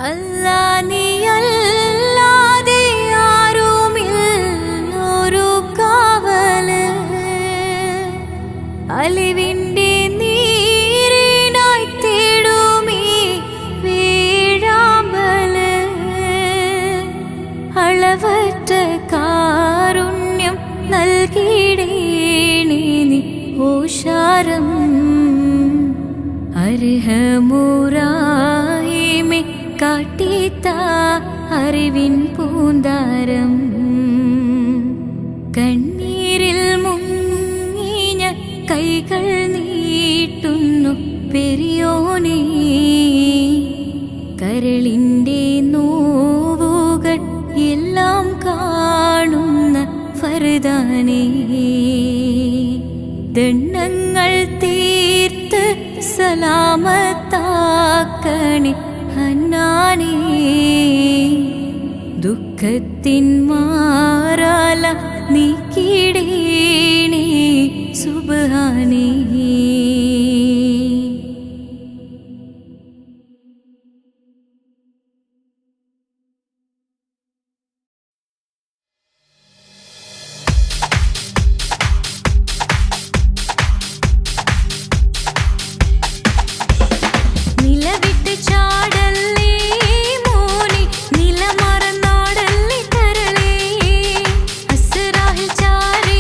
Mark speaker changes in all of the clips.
Speaker 1: അല്ലാ നീയല്ലാതെ ആരുമില്ലൊരു കാവല് അലിവിൻ്റെ നീരിനായി തേടുമീ വീഴാമ്പല് അളവറ്റ കാരുണ്യം നൽകിടേണേ നീ ഓശാരം അർഹമുറാഹിമേ കാട്ടിത്ത അറിവിൻ പൂന്താരം കണ്ണീരിൽ മുങ്ങിഞ്ഞ കൈകൾ നീട്ടുന്നു പെരിയോനേ കരളിൻ്റെ നോവുകൾ എല്ലാം കാണുന്ന ഫർദാനേ ദണ്ണങ്ങൾ തീർത്ത് സലാമത്താക്കണേ ഹന്നാനേ ദുഃഖത്തിൻ മാറാല നീക്കിടേണേ സുബ്ഹാനേ. നിലവിട്ട് ചാടല്ലേ മോനെ നിലമറന്നാടല്ലേ കരളേ അസ്റാഹിൽ ചാരേ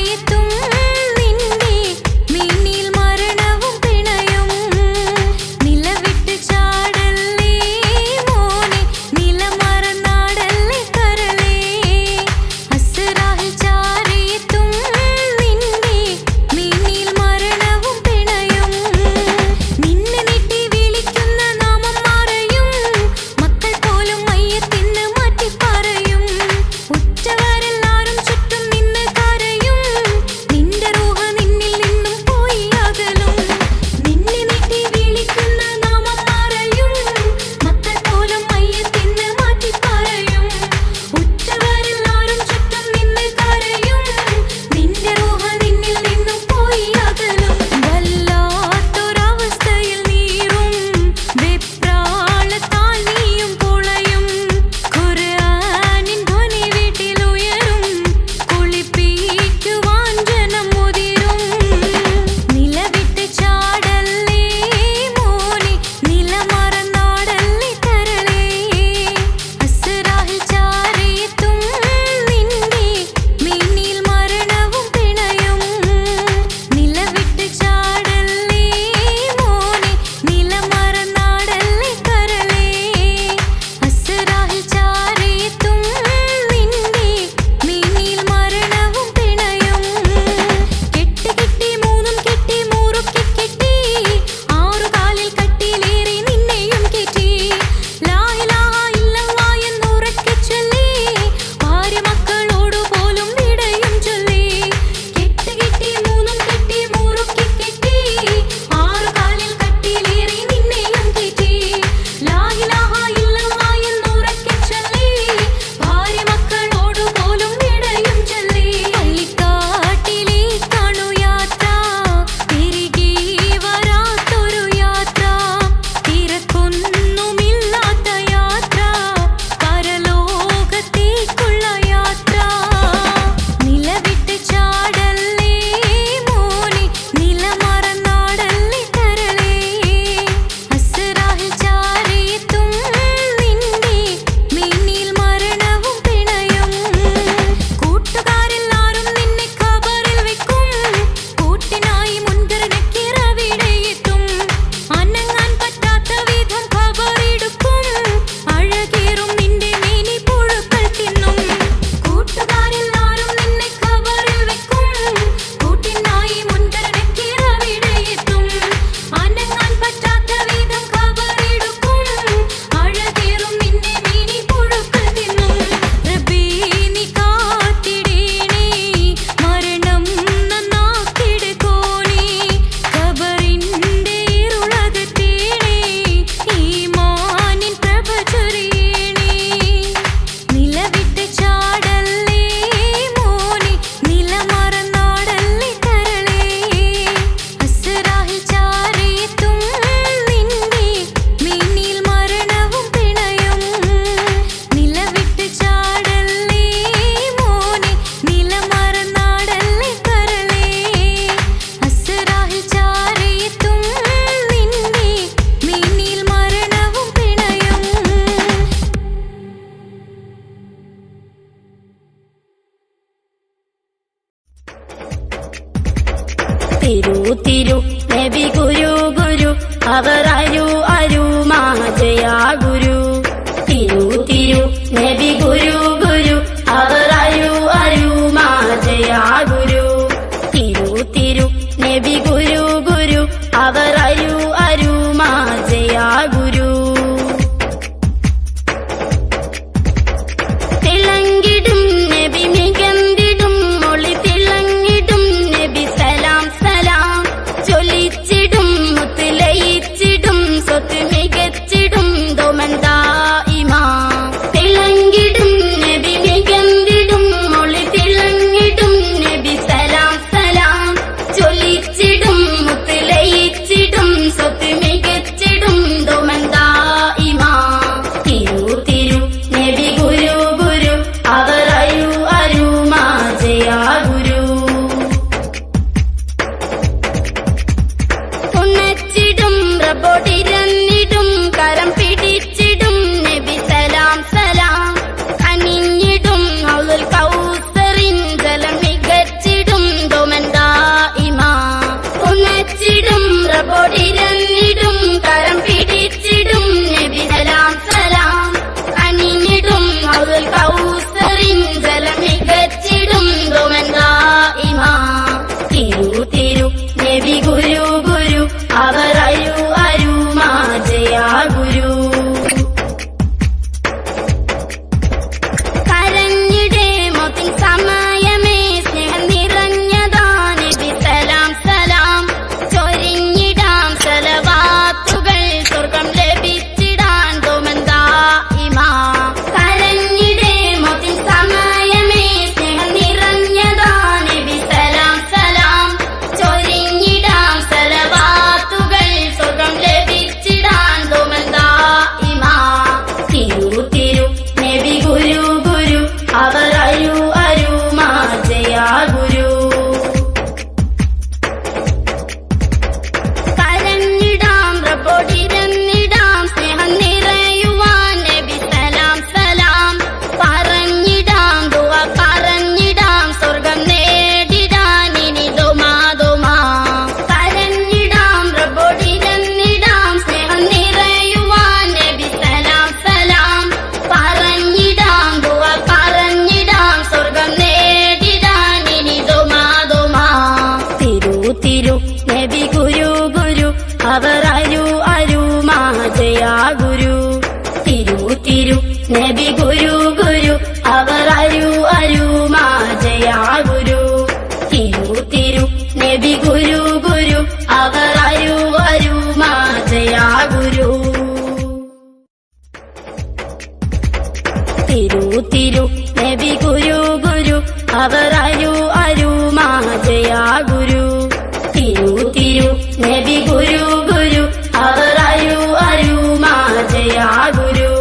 Speaker 2: തിരു നബി ഗുരു ഗുരു അവർ അരു അരുമാജയാ ഗുരു തിരു തിരു നബി ഗുരു ഗുരു അവർ അരു അരുമാജയാ ഗുരു തിരു തിരു നബി ഗുരു ഗുരു അവർ അരു അരുമാജയാ ഗുരു തിളങ്ങിടും നബി മികന്തിടും മൊളി തിളങ്ങിടും നബി സലാം സലാം ചൊല്ലിച്ചിടും മുത്ത് ലയിച്ചിടും സ്വത്ത് മികച്ചിടും ദോമന്തായിമാ തിളങ്ങിടും നബി മികന്തിടും മൊളി തിളങ്ങിടും നബി സലാം സലാം ചൊല്ലിച്ചിടും മുത്ത് ലയിച്ചിടും സ്വത്ത് മികച്ചിടും ദോമന്തായിമാ തിരു തിരു നബി ഗുരു ഗുരു അവർ അരു അരുമാജയാ ഗുരു ഉണച്ചിടും റബ്ബോടിരന്നിടും കരം പിടിച്ചിടും നബി സലാം സലാം കനിഞ്ഞിടും ഹൗലുൽ കൗസറിൻ ജലം മികച്ചിടും ദോമന്തായിമാ ഉണച്ചിടും റബ്ബോടിരന്നിടും കരം പിടിച്ചിടും നബി സലാം സലാം കനിഞ്ഞിടും ഹൗലുൽ കൗസറിൻ ജലം മികച്ചിടും ദോമന്തായിമാ തിരു തിരു നബി ഗുരു ഗുരു അവർ അരു അരുമാജയാ ഗുരു കരഞ്ഞിടേ മോത്തിൻ സമയമേ സ്നേഹം നിറഞ്ഞതാ നബി സലാം സലാം ചൊരിഞ്ഞിടാം സലവാത്തുകൾ സ്വർഗം ലഭിച്ചിടാൻ ദോമന്തായിമാ കരഞ്ഞിടേ മോത്തിൻ സമയമേ സ്നേഹം നിറഞ്ഞതാ നബി സലാം സലാം ചൊരിഞ്ഞിടാം സലവാത്തുകൾ സ്വർഗം ലഭിച്ചിടാൻ ദോമന്തായിമാ തിരു തിരു നബി ഗുരു ഗുരു അവർ അരു അരുമാജയാ ഗുരു കരഞ്ഞിടാം റബ്ബോടിരന്നിടാം സ്നേഹം നിറയുവാൻ നബി സലാം സലാം പറഞ്ഞിടാം ദുആ പറഞ്ഞിടാം സ്വർഗം നേടിടാൻ ഇനി ദോമാ ദോമാ കരഞ്ഞിടാം റബ്ബോടിരന്നിടാം സ്നേഹം നിറയുവാൻ നബി സലാം സലാം പറഞ്ഞിടാം ദുആ പറഞ്ഞിടാം സ്വർഗം നേടിടാൻ ഇനി ദോമാ ദോമാ തിരു തിരു നബി ഗുരു ഗുരു അവർ അരു അരുമാജയാ ഗുരു തിരു തിരു നബി ഗുരു ഗുരു അവർ അരു അരുമാജയാ ഗുരു തിരു തിരു നബി ഗുരു ഗുരു അവർ അരു അരുമാജയാ ഗുരു തിരു തിരു നബി ഗുരു ഗുരു അവർ അരു അരുമാജയാ ഗുരു തിരു തിരു നബി ഗുരു ഗുരു അവർ അരു അരുമാജയാ ഗുരു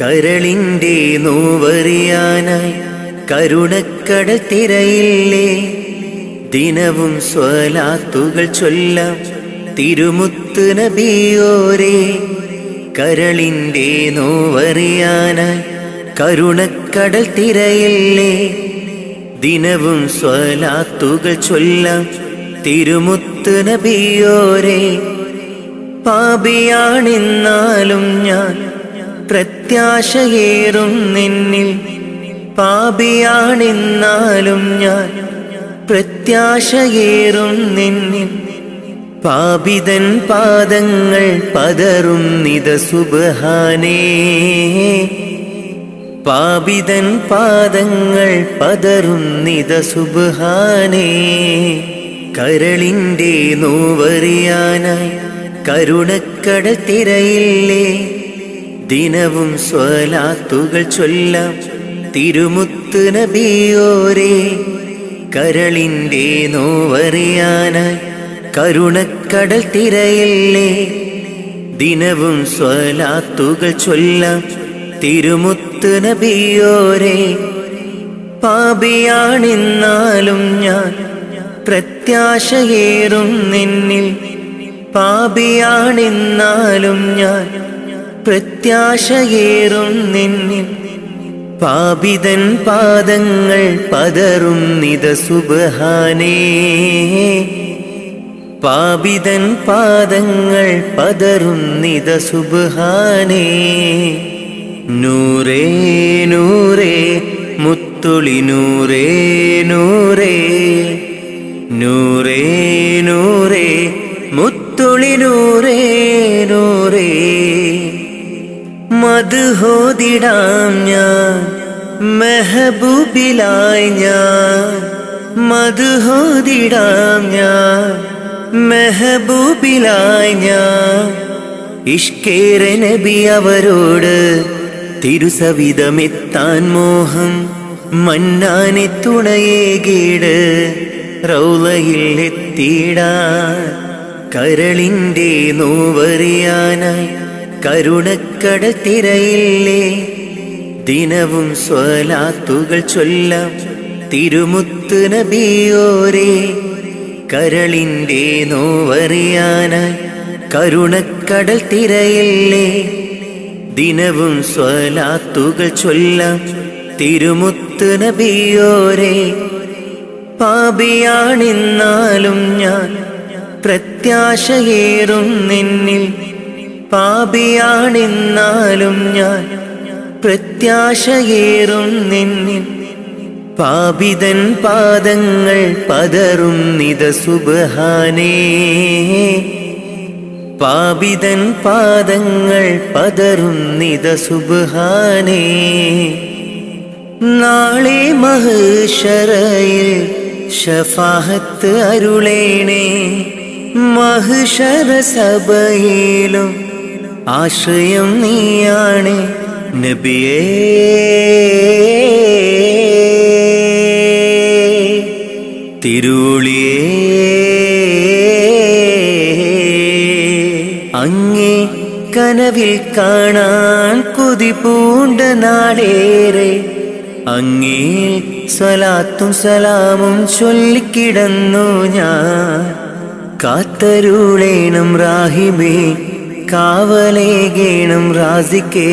Speaker 3: കരളിന്റെ നോവറിയാനായി കരുണക്കടൽ തിരയില്ലേ ദിനവും സ്വലാത്തുകൾ ചൊല്ലാം തിരുമുത്ത് നബിയോരേ കരളിന്റെ നോവറിയാനായി കരുണക്കടൽ തിരയില്ലേ ദിനവും സ്വലാത്തുകൾ ചൊല്ലാം തിരുമുത്ത് നബിയോരേ പാപിയാണെന്നാലും ഞാൻ പ്രത്യാശയേറും നിന്നിൽ പാപിയാണെന്നാലും ഞാൻ പ്രത്യാശയേറും നിന്നിൽ പാപിതൻ പാദങ്ങൾ പതറും നിത സുബ്ഹാനേ പാപിതൻ പാദങ്ങൾ പതറും നിത സുബ്ഹാനേ കരളിന്റെ നോവറിയാനായി കരുണക്കടൽ തിരയില്ലേ ദിനവും സ്വലാത്തുകൾ ചൊല്ലാം തിരുമുത്ത് നബിയോരേ കരളിന്റെ നോവറിയാനായി കരുണക്കടൽ തിരയില്ലേ ദിനവും സ്വലാത്തുകൾ ചൊല്ലാം തിരുമുത്ത് നബിയോരേ പാപിയാണെന്നാലും ഞാൻ പ്രത്യാശയേറും നിന്നിൽ പാപിയാണെന്നാലും ഞാൻ പ്രത്യാശയേറും നിന്നിൽ പാപിതൻ പാദങ്ങൾ പതറുന്നിത സുബ്ഹാനേ പാപിതൻ പാദങ്ങൾ പതറുന്നിത സുബ്ഹാനേ നൂറേ നൂറേ മുത്തുളി നൂറേ നൂറേ നൂറേ നൂറേ മുത്തുളി നൂറേ നൂറേ മദ്ഹോദിടാം ഞാൻ മെഹബൂബിലായി ഞാൻ മദ്ഹോദിടാം ഞാൻ മെഹബൂബിലായി ഞാൻ ഇഷ്കേറെ നബി അവരോട് തിരുസവിധമെത്താൻ മോഹം മന്നാനെ തുണയേകീട് റൗളയിൽ എത്തിയിടാൻ കരളിൻ്റെ നോവറിയാനായി കരുണക്കടൽ തിരയില്ലേ ദിനവും സ്വലാത്തുകൾ ചൊല്ലാം തിരുമുത്ത് നബിയോരേ കരളിൻ്റെ നോവറിയാനായി കരുണക്കടൽ തിരയില്ലേ ദിനവും സ്വലാത്തുകൾ ചൊല്ലാം തിരുമുത്ത് നബിയോരേ പാപിയാണെന്നാലും ഞാൻ പ്രത്യാശയേറും നിന്നിൽ പാപിയാണെന്നാലും ഞാൻ പ്രത്യാശയേറും നിന്നിൽ പാപിതൻ പാദങ്ങൾ പതറുന്നിത സുബ്ഹാനേ പാപിതൻ പാദങ്ങൾ പതറുന്നിത സുബ്ഹാനേ നാളെ മഹ്ശറയിൽ ശഫാഅത്ത് അരുളേണേ മഹ്ശറ സഭയിലും ആശ്രയം നീയാണ് നബിയേ തിരുളിയേ അങ്ങേ കനവിൽ കാണാൻ കൊതി പൂണ്ട നാടേറെ അങ്ങേ സ്വലാത്തും സലാമും ചൊല്ലിക്കിടന്നു ഞാൻ കാത്തരുളേണം റാഹിബേ കാവലേകേണം റാസിക്കേ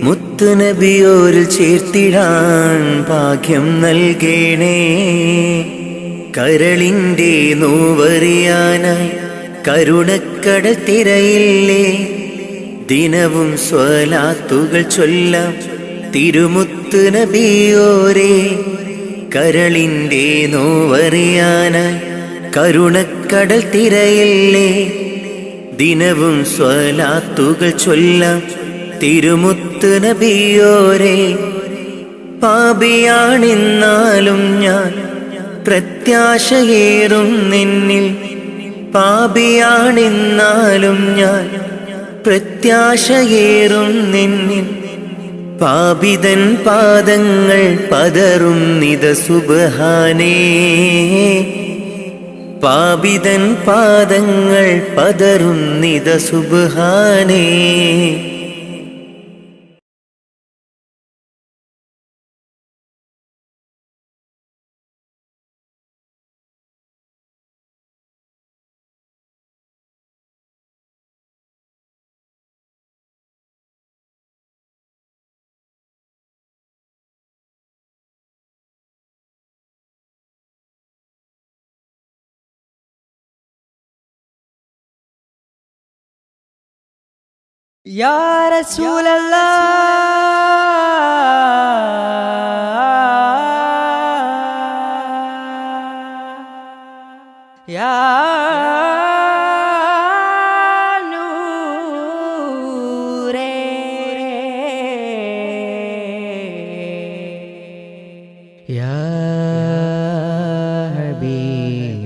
Speaker 3: മുത്ത് നബിയോരിൽ ചേർത്തിടാൻ ഭാഗ്യം നൽകേണേ കരളിൻ്റെ നോവറിയാനായി കരുണക്കടൽ തിരയില്ലേ ദിനവും സ്വലാത്തുകൾ ചൊല്ലാം തിരുമുത്ത് നബിയോരേ കരളിൻ്റെ നോവറിയാനായി കരുണക്കടൽ തിരയില്ലേ ദിനവും സ്വലാത്തുകൾ ചൊല്ലാം തിരുമുത്ത് നബിയോരേ പാപിയാണെന്നാലും ഞാൻ പ്രത്യാശയേറും നിന്നിൽ പാപിയാണെന്നാലും ഞാൻ പ്രത്യാശയേറും നിന്നിൽ പാപിതൻ പാദങ്ങൾ പതറുന്നിത സുബ്ഹാനേ പാപിതൻ പാദങ്ങൾ പതറുന്നിത സുബ്ഹാനേ
Speaker 4: Ya Rasulallah, Ya Noore, Ya Habibi.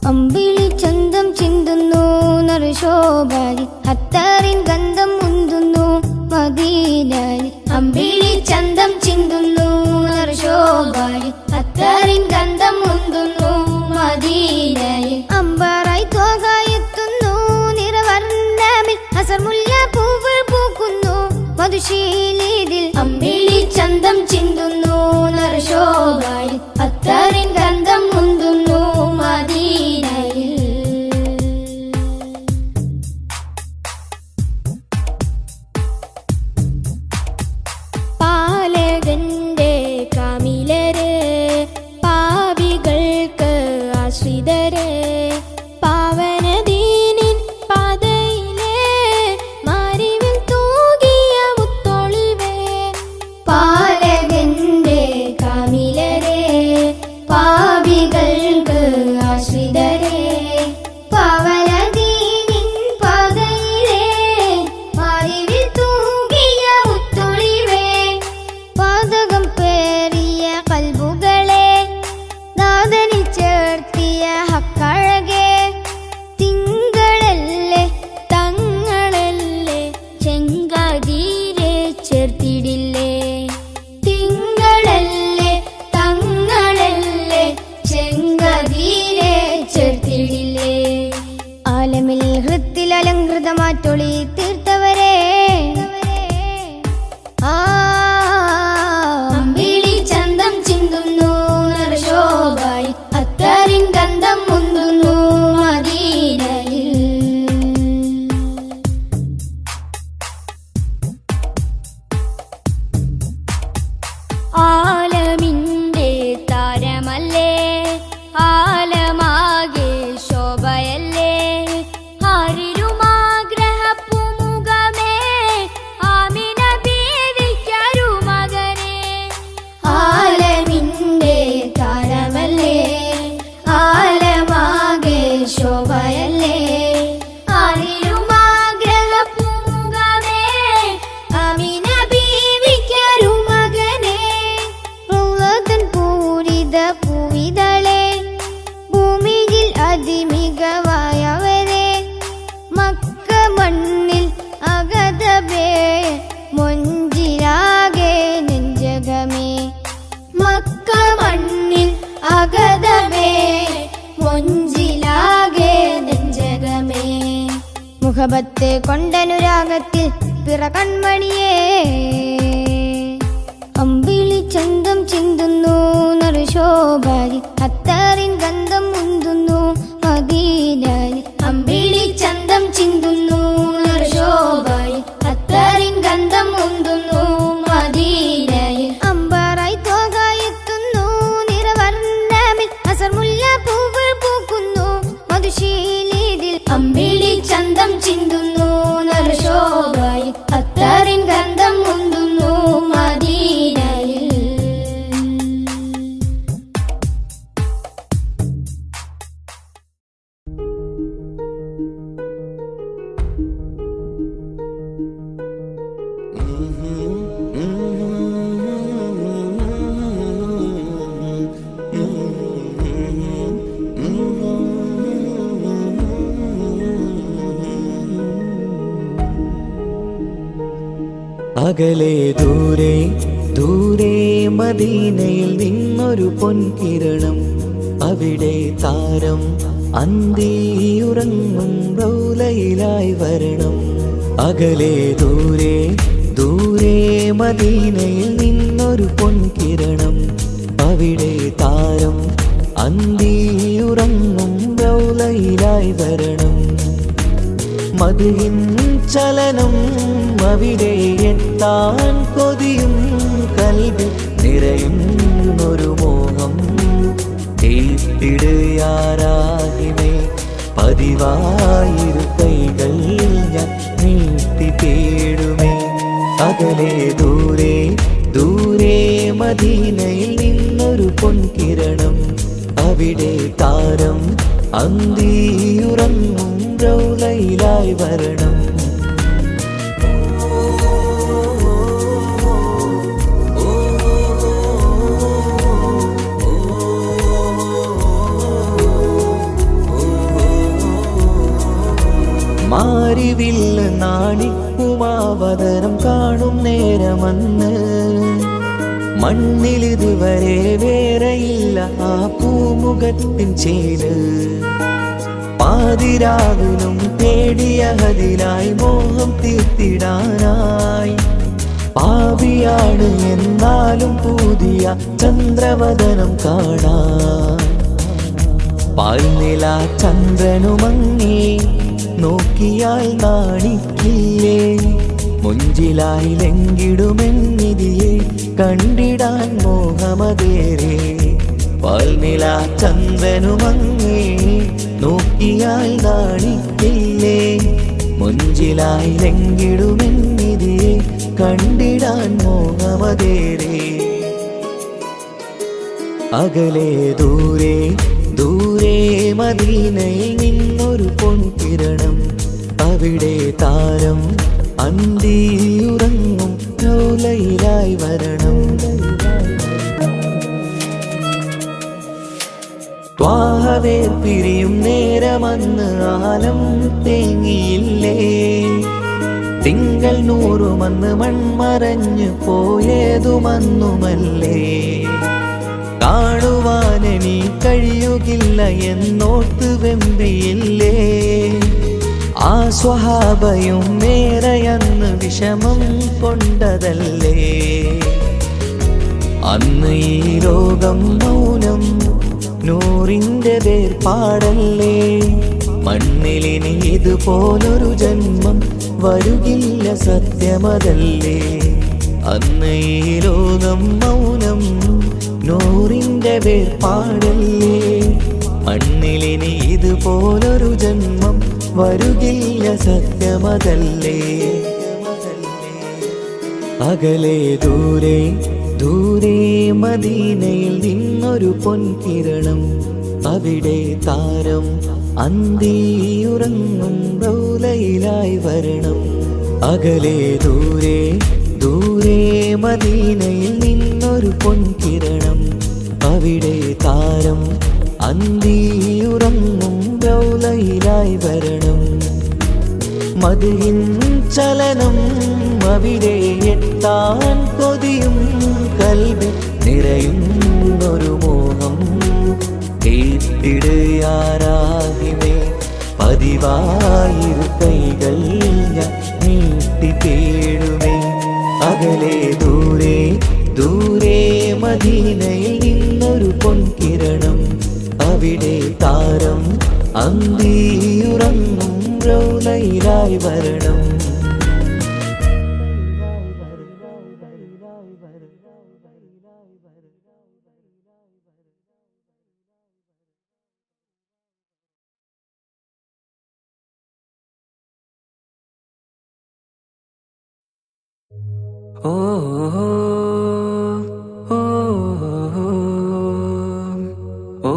Speaker 5: അമ്പിളി ചന്തം ചിന്തുന്നു നറുശോഭാലി അത്താറിൻ ഗന്ധം മുന്തുന്നു മദീനയിൽ അമ്പിളി ചന്തം ചിന്തുന്നു നറുശോഭാലി അത്താറിൻ ഗന്ധം മുന്തുന്നു മദീനയിൽ അമ്പാറായി തോകായെത്തുന്നു നിറവർണ്ണമിൽ അസർമുല്ല പൂവ് പൂക്കുന്നു മധുശീലിതിൽ അമ്പിളി ചന്തം ചിന്തുന്നു നറുശോഭാലി അത്താറിൻ ഗന്ധം ചെങ്കതിരെ ചേർത്തിടില്ലേ. തിങ്കളല്ലേ തങ്ങളല്ലേ ചെങ്കതിരെ ചേർത്തിടില്ലേ. ആലമിൽ ഹൃത്തിൽ അലങ്കൃതമാറ്റൊളി തീർത്തവരെ അമ്പിളി ചന്തം ചിന്തുന്നു നറുശോഭായി അത്തറിൻ ഗന്ധം മുന്തുന്നു മദീനയിൽ. ആലമിന്റെ താരമല്ലേ ആലമാകെ ശോഭയല്ലേ ആരിരുമാഗ്രഹപ്പുമുഖമേ ആമിന ബീവിക്കൊരു മകനെ. ആലമിന്റെ താരമല്ലേ ആലമാകെ ശോഭയല്ലേ ആരിരുമാഗ്രഹപ്പുമുഖമേ ആമിന ബീവിക്കൊരു മകനെ. പൂരിത പൂവിതളെ ഭൂമിയിൽ അതിമികവായവരെ മക്ക മണ്ണിൽ അഗതബേ മൊഞ്ചിലാകെ നെഞ്ചകമേ. മക്ക മണ്ണിൽ അഗതബേ മൊഞ്ചിലാകെ നെഞ്ചകമേ. മുഖബത്ത് കൊണ്ടനുരാഗത്തിൽ പിറ കൺമണിയേ അമ്പിളി ചന്തം ചിന്തുന്നു നറുശോഭാരി അത്തറിൻ ഗന്ധം മുന്തുന്നു മദീനയിൽ. അമ്പിളി ചന്തം ചിന്തുന്നു നറുശോഭാരി അത്തറിൻ ഗന്ധം മുന്തുന്നു മദീനയിൽ. അമ്പറായി തോകായെത്തുന്നു നിറവർണ്ണമിൽ അസർമുല്ല പൂവ് പൂക്കുന്നു മധുശീലിതിൽ. അമ്പിളി ചന്തം ചിന്തുന്നു നറുശോഭാരി അത്തറിൻ ഗന്ധം മുന്തുന്നു മദീനയിൽ.
Speaker 3: അകലെ ദൂരെ ദൂരെ മദീനയിൽ നിന്നൊരു പൊൻകിരണം അവിടെ താരം അന്തിയുറങ്ങും റൗലയിലായി വരണം. അകലെ ദൂരെ ദൂരെ മദീനയിൽ നിന്നൊരു പൊൻകിരണം അവിടെ താരം അന്തിയുറങ്ങും റൗലയിലായി വരണം. മദിഹിൻ ചലനം അവിടെ എത്താൻ കൊതിയും കൽബിൽ നിറയുന്നൊരു മോഹം തീർത്തിടുയാരാഹിമേ പതിവായിരു കൈകൾ ഞാൻ നീട്ടി തേടുമേ. അകലെ ദൂരെ ദൂരെ മദീനയിൽ നിന്നൊരു പൊൻകിരണം അവിടെ താരം അന്തിയുറങ്ങും റൗലയിലായി വരണം. മാരിവില്ല് നാണിക്കുമാവതരം കാണും നേരമന്ന് മണ്ണിലിതുവരെ വേറെയില്ല ആ പൂമുഖത്തിൻ ചേല്. പാതിരാവിലും തേടിയ ഹതിലായി മോഹം തീർത്തിടാനായി പാപിയാണ് എന്നാലും പുതിയ ചന്ദ്രവദനം കാണാൻ. പാൽനില ചന്ദ്രനുമങ്ങി നോക്കിയാൽ നാണിക്കില്ലേ മുഞ്ചിലായി ലംഘിടുമെന്നിതിയെ കണ്ടിടാൻ മോഹമതേരെ. പാൽനില ചന്ദ്രനുമങ്ങി നോക്കിയാൽ നാണിക്കില്ലേ മുഞ്ചിലായി ലംഘിടുമെന്നിതിയെ കണ്ടിടാൻ മോഹമതേരെ. അകലെ ദൂരെ ദൂരെ മദീനയിൽ നിന്നൊരു പൊൻകിരണം അവിടെ താരം അന്തിയുറങ്ങും റൗലയിലായി വരണം. ത്വാഹവേ പിരിയും നേരമന്ന് ആലം തേങ്ങിയില്ലേ തിങ്കൾ നൂറുമന്ന് മൺമറഞ്ഞു പോയതുമന്നുമല്ലേ. കാണുവാനെനി കഴിയുകില്ല എന്നോർത്ത് വെമ്പിയില്ലേ. ആ സ്വഹാബയും മേറയന്ന് വിഷമം കൊണ്ടതല്ലേ. അന്ന് ഈ ലോകം മൗനം നൂറിൻ്റെ വേർപാടല്ലേ. മണ്ണിലിനി ഇതുപോലൊരു ജന്മം വരുകില്ല സത്യമതല്ലേ. അന്ന് ഈ ലോകം മൗനം നൂറിൻ്റെ വേർപാടല്ലേ. മണ്ണിലിനി ഇതുപോലൊരു ജന്മം വരുകില്ല സത്യമതല്ലേ. അകലെ ദൂരെ ദൂരെ മദീനയിൽ നിന്നൊരു പൊൻകിരണം. അവിടെ താരം അന്തിയുറങ്ങും റൗലയിലായി വരണം. അകലെ ദൂരെ ദൂരെ മദീനയിൽ നിന്നൊരു പൊൻകിരണം. അവിടെ താരം അന്തിയുറങ്ങും റൗലയിലായി വരണം. മദിഹിൻ ചലനം അവിടെ എത്താൻ കൊതിയും കൽബിൽ നിറയുന്നൊരു മോഹം. കേട്ടിടയാരാഹിമേ പതിവായിരു കൈകൾ ഞാൻ നീട്ടി തേടുമേ. അകലെ ദൂരെ ദൂരെ മദീനയിൽ നിന്നൊരു പൊൻകിരണം. അവിടെ താരം അന്തിയുറങ്ങും റൗലയിലായി വരണം.
Speaker 4: ഓ ഓ ഓ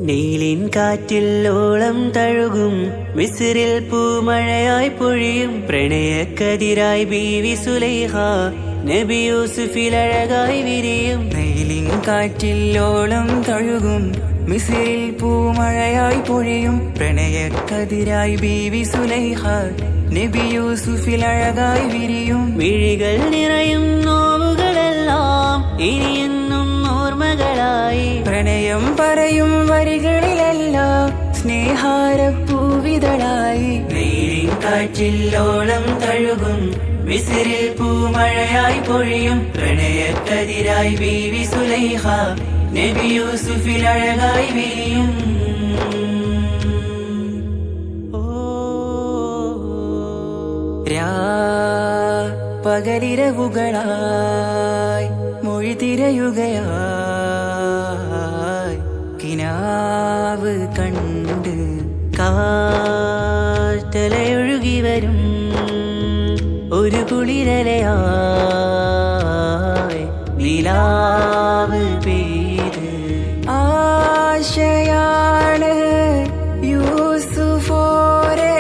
Speaker 4: നീലിൻ കാറ്റിൽ ഓളം തഴുകും മിസ്രിൽ പൂമഴയായി പൊഴിയും പ്രണയക്കതിരായി ബീവി സുലൈഹ നബി യൂസുഫിൽ അഴകായി വിരിയും. നീലിൻ കാറ്റിൽ ഓളം തഴുകും മിസ്രിൽ പൂമഴയായി പൊഴിയും പ്രണയക്കതിരായി ബീവി സുലൈഹ നബി യൂസുഫിൽ അഴകായി വിരിയും. മിഴികൾ നിറയും നോവുകളെല്ലാം ഇനിയെന്നും ഓർമ്മകളായി. പ്രണയം പറയും വരികളിലെല്ലാം സ്നേഹാരപ്പൂവിതളായി. നീലിൻ കാറ്റില്ലോളം തഴുകും മിസ്രിൽ പൂമഴയായി പൊഴിയും പ്രണയക്കതിരായി ബീവി സുലൈഹ നബി യൂസുഫിൽ അഴകായി വിരിയും. പകലിരവുകളായി മൊഴി തിരയുകയായി കിനാവ് കണ്ട് കാറ്റലയൊഴുകി വരും ഒരു കുളിരലയായി നിലാവ് പെയ്ത്. ആശയാണ് യൂസുഫോരെ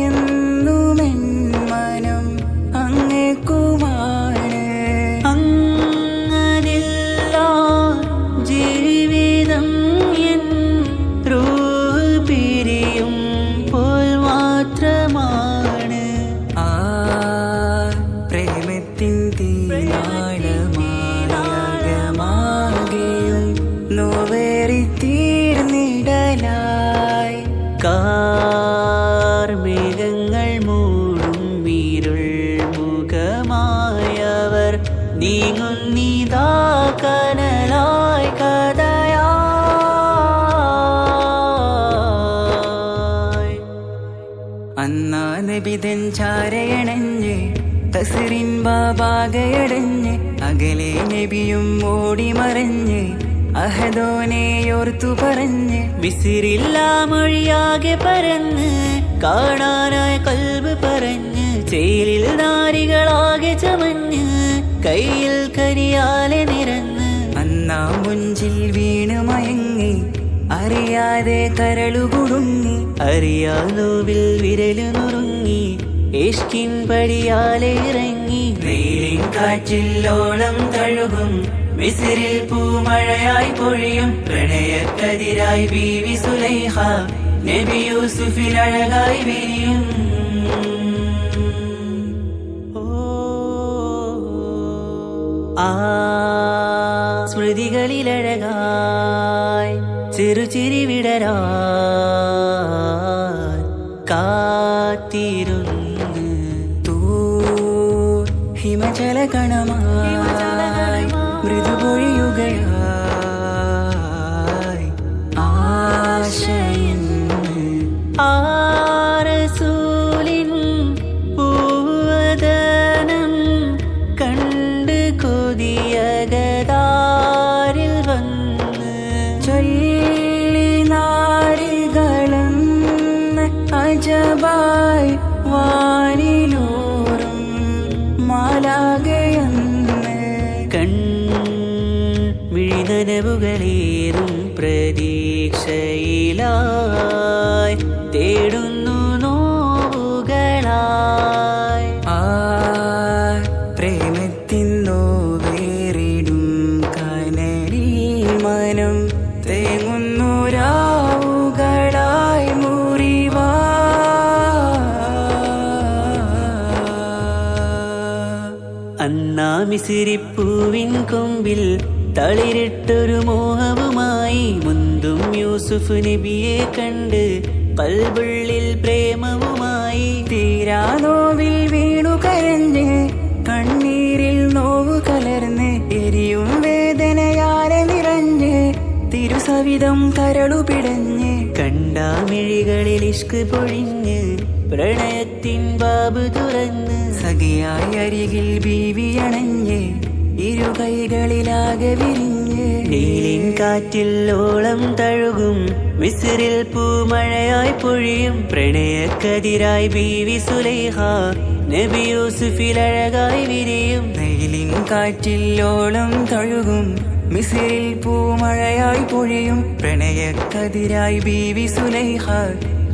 Speaker 4: എന്നുമെൻ മനം അങ്ങേക്കുമാണ്. അങ്ങനില്ല ജീവിതം എൻ റൂഹ് പിരിയും പോൽ മാത്രമാണ്. ആ പ്രേമത്തിൻ തീരാളമാകമാകെയും നോവേറിത്തീർന്നിടലായി. കാർമേഘങ്ങൾ മൂടും ഇരുൾ മുഖമായവർ നീങ്ങുന്നിതാ കനലായി കഥയായി. അന്നാ നബിതൻ ചാരയണഞ്ഞ് തസ്റിൻ ബാബാകയടഞ്ഞ് അകലെ നബിയും ഓടി മറഞ്ഞ് അഹദോനെയോർത്തു പറഞ്ഞ് മിസ്രില്ലാ മൊഴിയാകെ പരന്ന് കാണാനായ കൽബ് പറഞ്ഞ് ചേലിൽ നാരികളാകെ ചമഞ്ഞ് കയ്യിൽ കരിയാലെ നിരന്ന്. അന്നാ മുഞ്ചിൽ വീണ് മയങ്ങി അറിയാതെ കരളുകുടുങ്ങി അറിയാലോവിൽ വിരലു നുറുങ്ങി ഇഷ്കിൻ പടിയാലെ ഇറങ്ങി. നീലിൻ കാറ്റില്ലോളം തഴുകും മിസ്രിൽ പൂമഴയായി പൊഴിയും പ്രണയക്കതിരായി ബീവി സുലൈഹ നബി യൂസുഫിൽ അഴകായി വിരിയും. സ്മൃതികളിലഴകായി ചെറുചിരി വിടരാൻ കാത്തിരുന്ന് ഹിമജല കണമായി മൃദുപൊഴിയുകയായി ആശയിന്ന് ആരസൂലിൻ പൂവദനം കണ്ട് കൊതിയകതാരിൽ വന്ന് ചൊല്ലിനാരികളെന്ന് അജബായി വാനിലൂറും മാലാകയെന്ന് കൺമിഴിനനവുകളേറും പ്രതീക്ഷയിലായി തേടുന്നു നോവുകളായി പ്രേമത്തിൻ നോവേറിടും കനലിൽ മനം തേങ്ങുന്നു രാവുകളായി മുറിവാ അന്നാ മിസിരിപ്പൂവിൻ കൊമ്പിൽ തളിരിട്ടൊരു മോഹവുമായി മുന്തും യൂസുഫ് നബിയെ കണ്ട് കൽബുള്ളിൽ പ്രേമവുമായി തീരാ നോവിൽ വീണു കരഞ്ഞ് കണ്ണീരിൽ നോവു കലർന്ന് എരിയും വേദനയാലെ നിറഞ്ഞ് തിരുസവിധം കരളു പിടഞ്ഞ് കണ്ടാമിഴികളിൽ ഇഷ്ക് പൊഴിഞ്ഞ് പ്രണയത്തിൻ ബാബ് തുറന്ന് സഖിയായി അരികിൽ ബീവി അണഞ്ഞ് ഇരു കൈകളിലാകെ വിരിഞ്ഞ് നീലിൻ കാറ്റിൽ ഓളം തഴുകും മിസ്രിൽ പൂമഴയായി പൊഴിയും പ്രണയക്കതിരായി ബീവി സുലൈഹ നബി യൂസുഫിൽ അഴകായി വിരിയും നീലിൻ കാറ്റിൽ ഓളം തഴുകും മിസ്രിൽ പൂമഴയായി പൊഴിയും പ്രണയക്കതിരായി ബീവി സുലൈഹ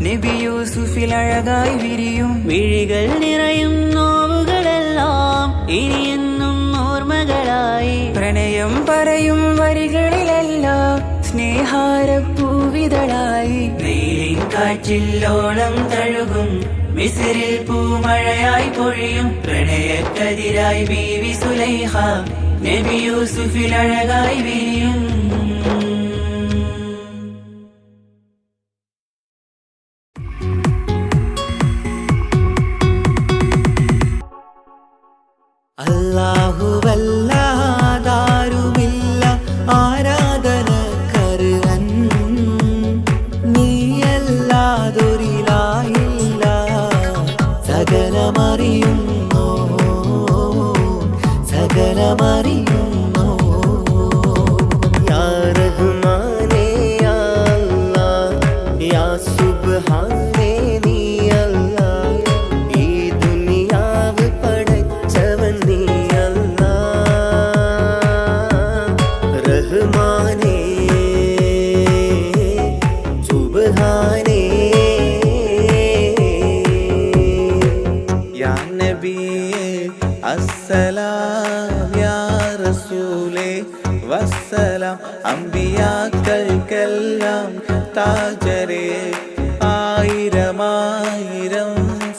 Speaker 4: നബി യൂസുഫിൽ അഴകായി വിരിയും മിഴികൾ നിറയും നോവുകളെല്ലാം ഇനിയെന്നും ഓർമ്മകളായി പ്രണയം പറയും വരികളിലെല്ലാം സ്നേഹാരപ്പൂവിതളായി നീലിൻ കാറ്റില്ലോളം തഴുകും മിസ്രിൽ പൂമഴയായി പൊഴിയും പ്രണയക്കതിരായി ബീവി സുലൈഹ നബി യൂസുഫിൽ അഴകായി വിരിയും
Speaker 3: അല്ലാഹുവല്ലാതാരുമില്ല ആരാധനക്കർഹൻ നീയല്ലാതൊരിലായില്ല സകലമറിയുന്നോ സകലമറിയുന്നോ യാ റഹ്മാനേ യാ അല്ലാഹ് യാ സുബ്ഹാനേ നീ അല്ലാഹ് ഈ ദുനിയാവ് പടച്ചവൻ നീ അല്ലാഹ് റഹ്മാനേ സുബ്ഹാനേ യാ നബിയേ അസ്സലാം യാ റസൂലേ വസ്സലാം അമ്പിയാക്കൾക്കെല്ലാം താജരേ ആയിരമായിരം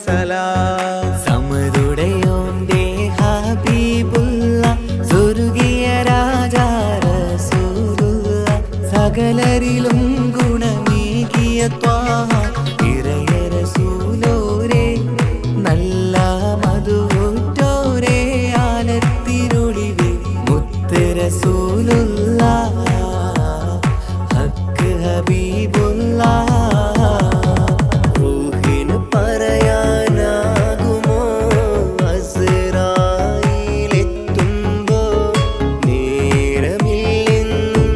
Speaker 3: സലാം സമതുടയോന്റെ ഹബീബുള്ള സ്വർഗീയ രാജാ റസൂലുള്ള സകലരിലും ഗുണമേകിയ ത്വാഹ ഇറയ റസൂലോരേ നല്ല മധുറ്റോരേ ആലത്തിനൊളിവേ മുത്ത് റസൂലുള്ള ഹക്ക് ഹബീബുള്ള റൂഹിന് പറയാനാകുമോ അസ്റായിലെത്തുമ്പോ നേരമില്ലെന്നും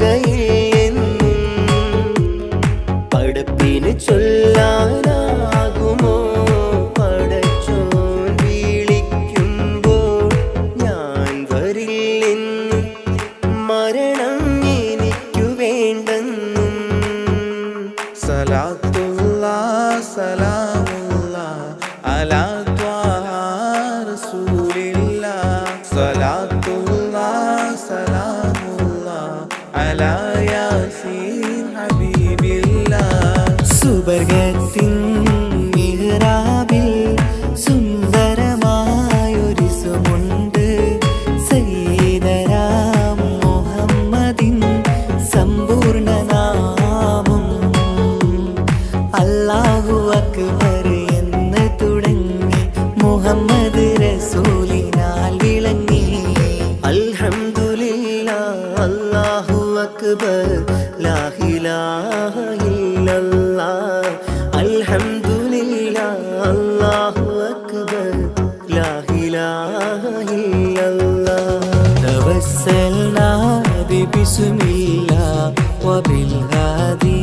Speaker 3: പോരാനൊക്കുകയില്ലെന്നും പടപ്പിന് ചൊല്ലാനാകുമോ പടച്ചോൻ വിളിക്കുമ്പോൾ ഞാൻ വരില്ലെന്ന് മരണം എനിക്കു വേണ്ടെന്നും സലാത്തുല്ലാ സലാമുല്ലാ അലാ ത്വാഹ റസൂലില്ലാ സലാത്തുല്ലാ സലാമുല്ലാ അലാ യാസീൻ സുബർഗത്തിൻ മിഹ്റാബിൽ സുന്ദരമായൊരിസുമുണ്ട് സയ്യിദനാം മുഹമ്മദിൻ സമ്പൂർണ്ണനാമം. അല്ലാഹു അക്ബർ എന്ന് തുടങ്ങി മുഹമ്മദ് റസൂലിനാൽ വിളങ്ങി. അൽഹംദുലില്ലാഹ് അല്ലാഹു അക്ബർ ലാ ഇലാഹ ഇല്ലല്ലാഹ്. അൽഹംദുലില്ലാഹ് അല്ലാഹു അക്ബർ ലാ ഇലാഹ ഇല്ലല്ലാഹ്. തവസ്സൽനാ ബിസ്മില്ലാഹ് വബിൽ ഹാദി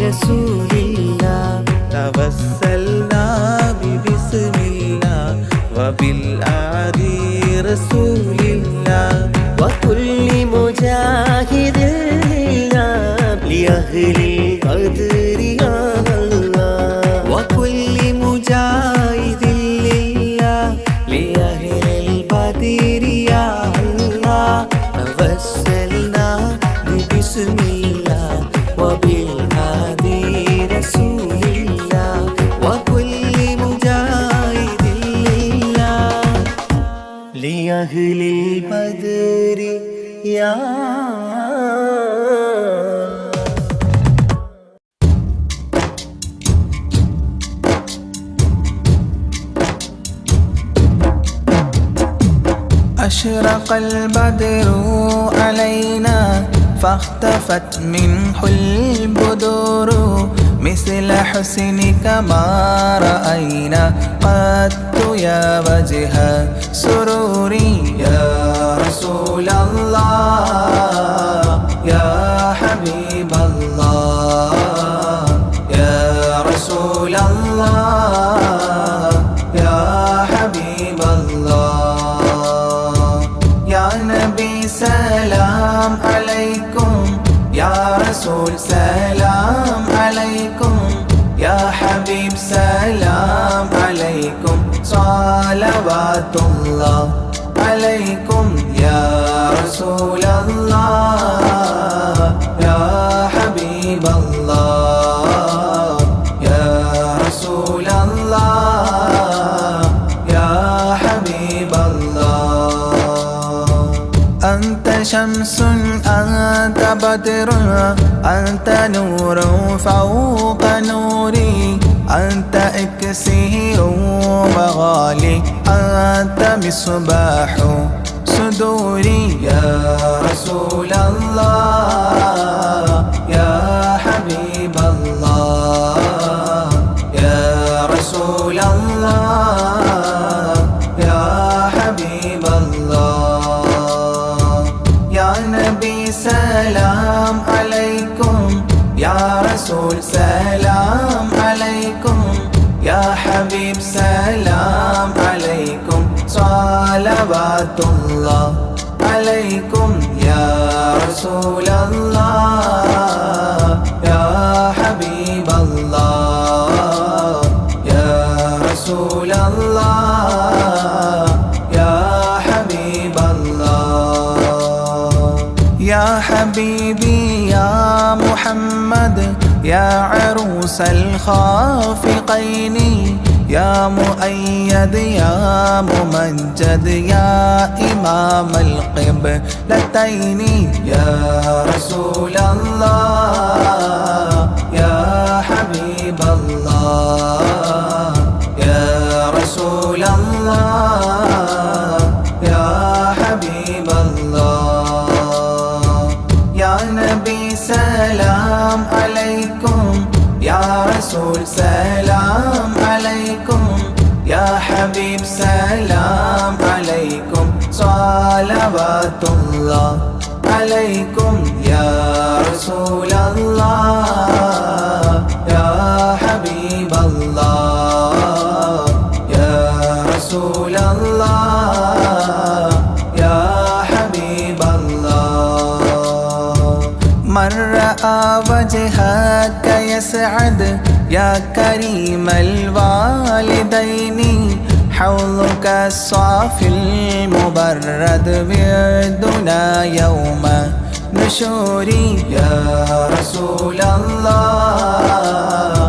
Speaker 3: റസൂലില്ലാഹ്. തവസ്സൽനാ ബിസ്മില്ലാഹ് വബിൽ ഹാദി റസൂലില്ലാഹ്. വകുല്ലി മുജാഹിദിൻ لأهل القدر يا الله. وكل مجاهد لله لأهل البدر يا الله. توسلنا ببسم الله وبالهادي رسول الله. وكل مجاهد لله لأهل البدر يا
Speaker 6: أشرق البدر علينا فاختفت منه البدور مثل حسنك ما رأينا قط يا وجه سروري. يا رسول الله يا حبيب الله يا رسول الله يا حبيب الله. يا نبي سلام عليكم يا رسول سلام عليكم يا حبيب سلام عليكم صلوات الله عليكم يا رسول الله يا حبيب الله يا رسول الله يا حبيب الله. أنت شمس أنت بدر أنت نور فوق نوري أنت إكسير وغالي أنت مصباح صدوري. يا رسول الله يا حبيب الله يا رسول الله يا حبيب الله. يا نبي سلام عليكم يا رسول سلام عليكم يا حبيب سلام عليكم صلوات الله عليكم يا رسول الله يا حبيب الله يا رسول الله يا حبيب الله. يا حبيبي يا محمد يا عروس الخافقين يا مؤيد يا ممجد يا إمام القبلتين. يا رسول الله يا حبيب الله يا رسول الله يا حبيب الله. يا نبي سلام عليكم يا رسول سلام عليكم يا حبيب سلام عليكم صلوات الله عليكم يا رسول الله يا حبيب الله يا رسول الله يا حبيب الله. من رأى وجهك يسعد يا كريم الوالدين حوضك الصافي المبرد وردنا يوم نشوري. يا رسول الله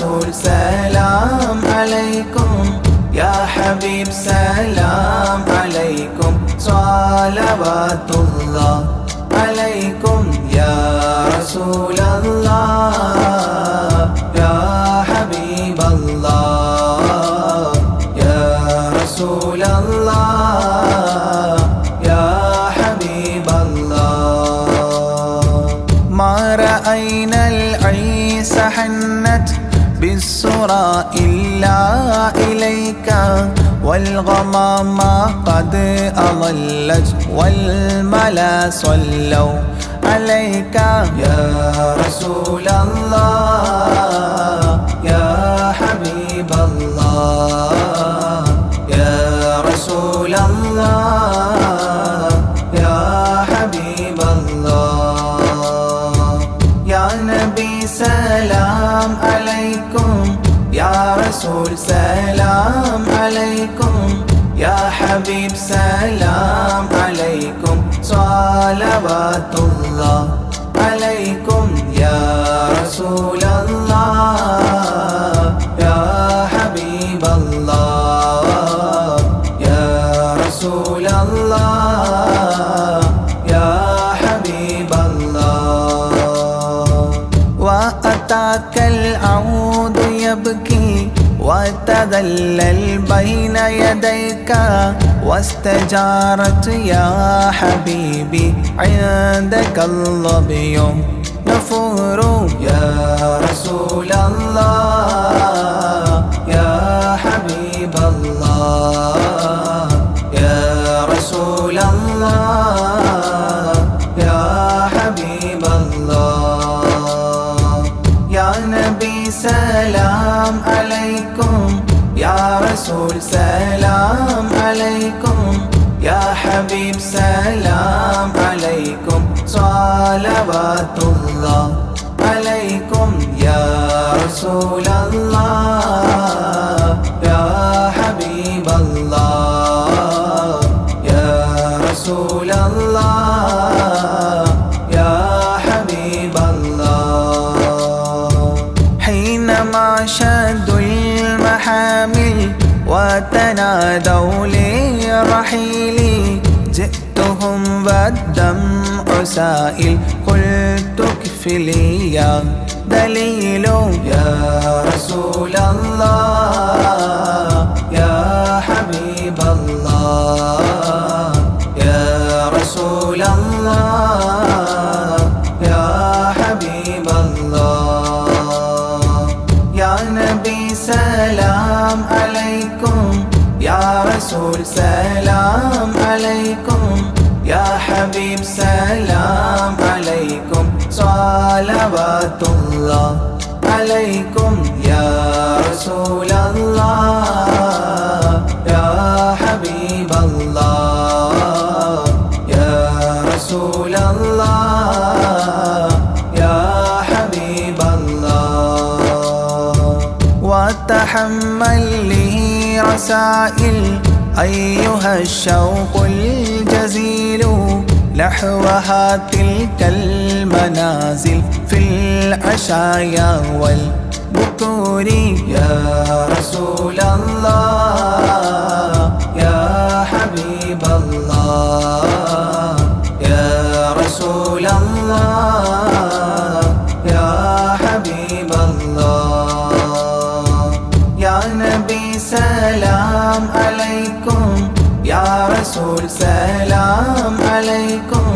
Speaker 6: رسول سلام عليكم يا حبيب سلام عليكم صلوات الله عليكم يا رسول الله يا حبيب الله يا رسول الله يا حبيب الله ما رأينا العيس حنت بالسرى إلا إليك والغمام قد أظلت والملا صلوا عليك يا رسول الله يا حبيب الله يا رسول الله يا حبيب الله يا نبي سلام عليكم يا رسول سلام عليكم يا حبيب سلام عليكم صلوات الله عليكم يا رسول الله يا حبيب الله يا رسول الله يا حبيب الله وأتاك العود يبكي وتذلل بين يديك واستجارت يا حبيبي عندك الظبي نفور يا رسول الله يا حبيب الله يا رسول الله يا حبيب الله يا نبي سلام عليكم يا رسول سلام عليكم يا حبيب سلام عليكم صلوات الله عليكم يا رسول الله يا حبيب الله يا رسول الله يا حبيب الله حينما شدوا المحامل وتنادوا لرحيلي جئتهم والدمع سائل قلت اكفلي يا دليل يا رسول الله يا حبيب الله يا رسول الله يا حبيب الله يا نبي سلام عليكم يا رسول سلام عليكم يا حبيب سلام عليكم صلوات الله عليكم يا رسول الله يا حبيب الله يا رسول الله يا حبيب الله وتحمل لي رسائل أيها الشوق الجزيل نحوها تلك المنازل في العشايا والبكور يا رسول الله يا حبيب الله يا رسول الله يا حبيب الله يا نبي سلام عليكم يا رسول سلام عليكم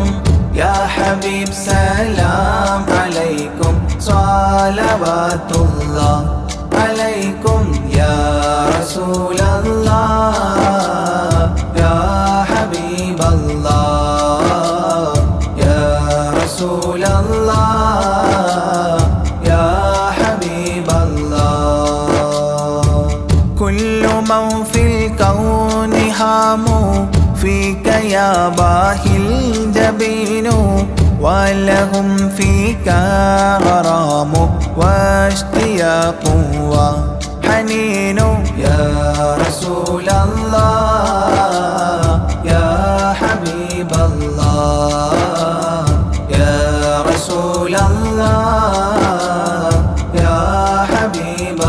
Speaker 6: يا حبيب سلام عليكم صلوات الله عليكم يا رسول الله يا حبيب الله يا رسول الله يا حبيب الله كل من في الكون هام فيك يا باهي الجبين ولهم فيك غرام واشتياق وحنين يا رسول الله يا حبيب الله يا رسول الله يا حبيب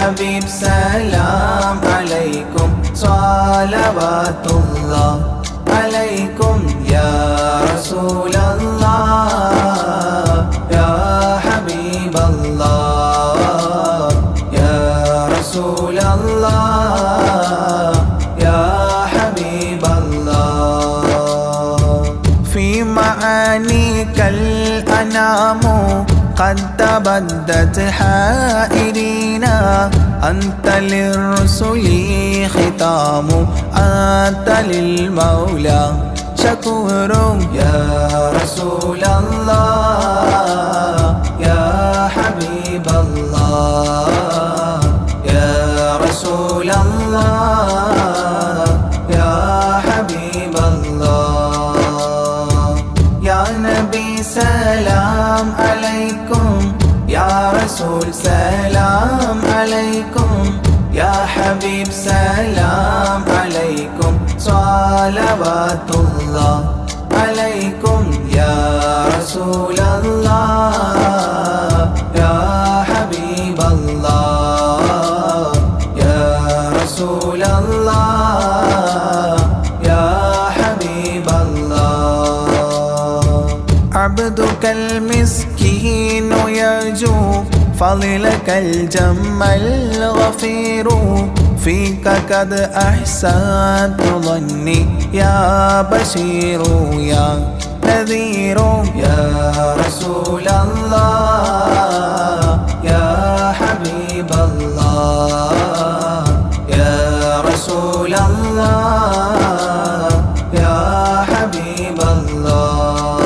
Speaker 6: حبيب سلام عليكم صلوات الله عليكم يا رسول الله يا حبيب الله يا رسول الله يا حبيب الله في معانيك الأنام قد تبدت حائرينا أنت للرسل ختام أنت للمولى شكور يا رسول الله يا حبيب الله يا رسول الله يا حبيب الله يا نبي سلام عليكم يا رسول سلام عليكم يا حبيب سلام عليكم صلوات الله عليكم يا رسول الله يا حبيب الله يا رسول الله يا حبيب الله عبدك المسكين يرجو فضلك الجم الغفير فيك قد أحسنت ظني يا بشير يا نذير يا رسول الله يا حبيب الله يا رسول الله يا حبيب الله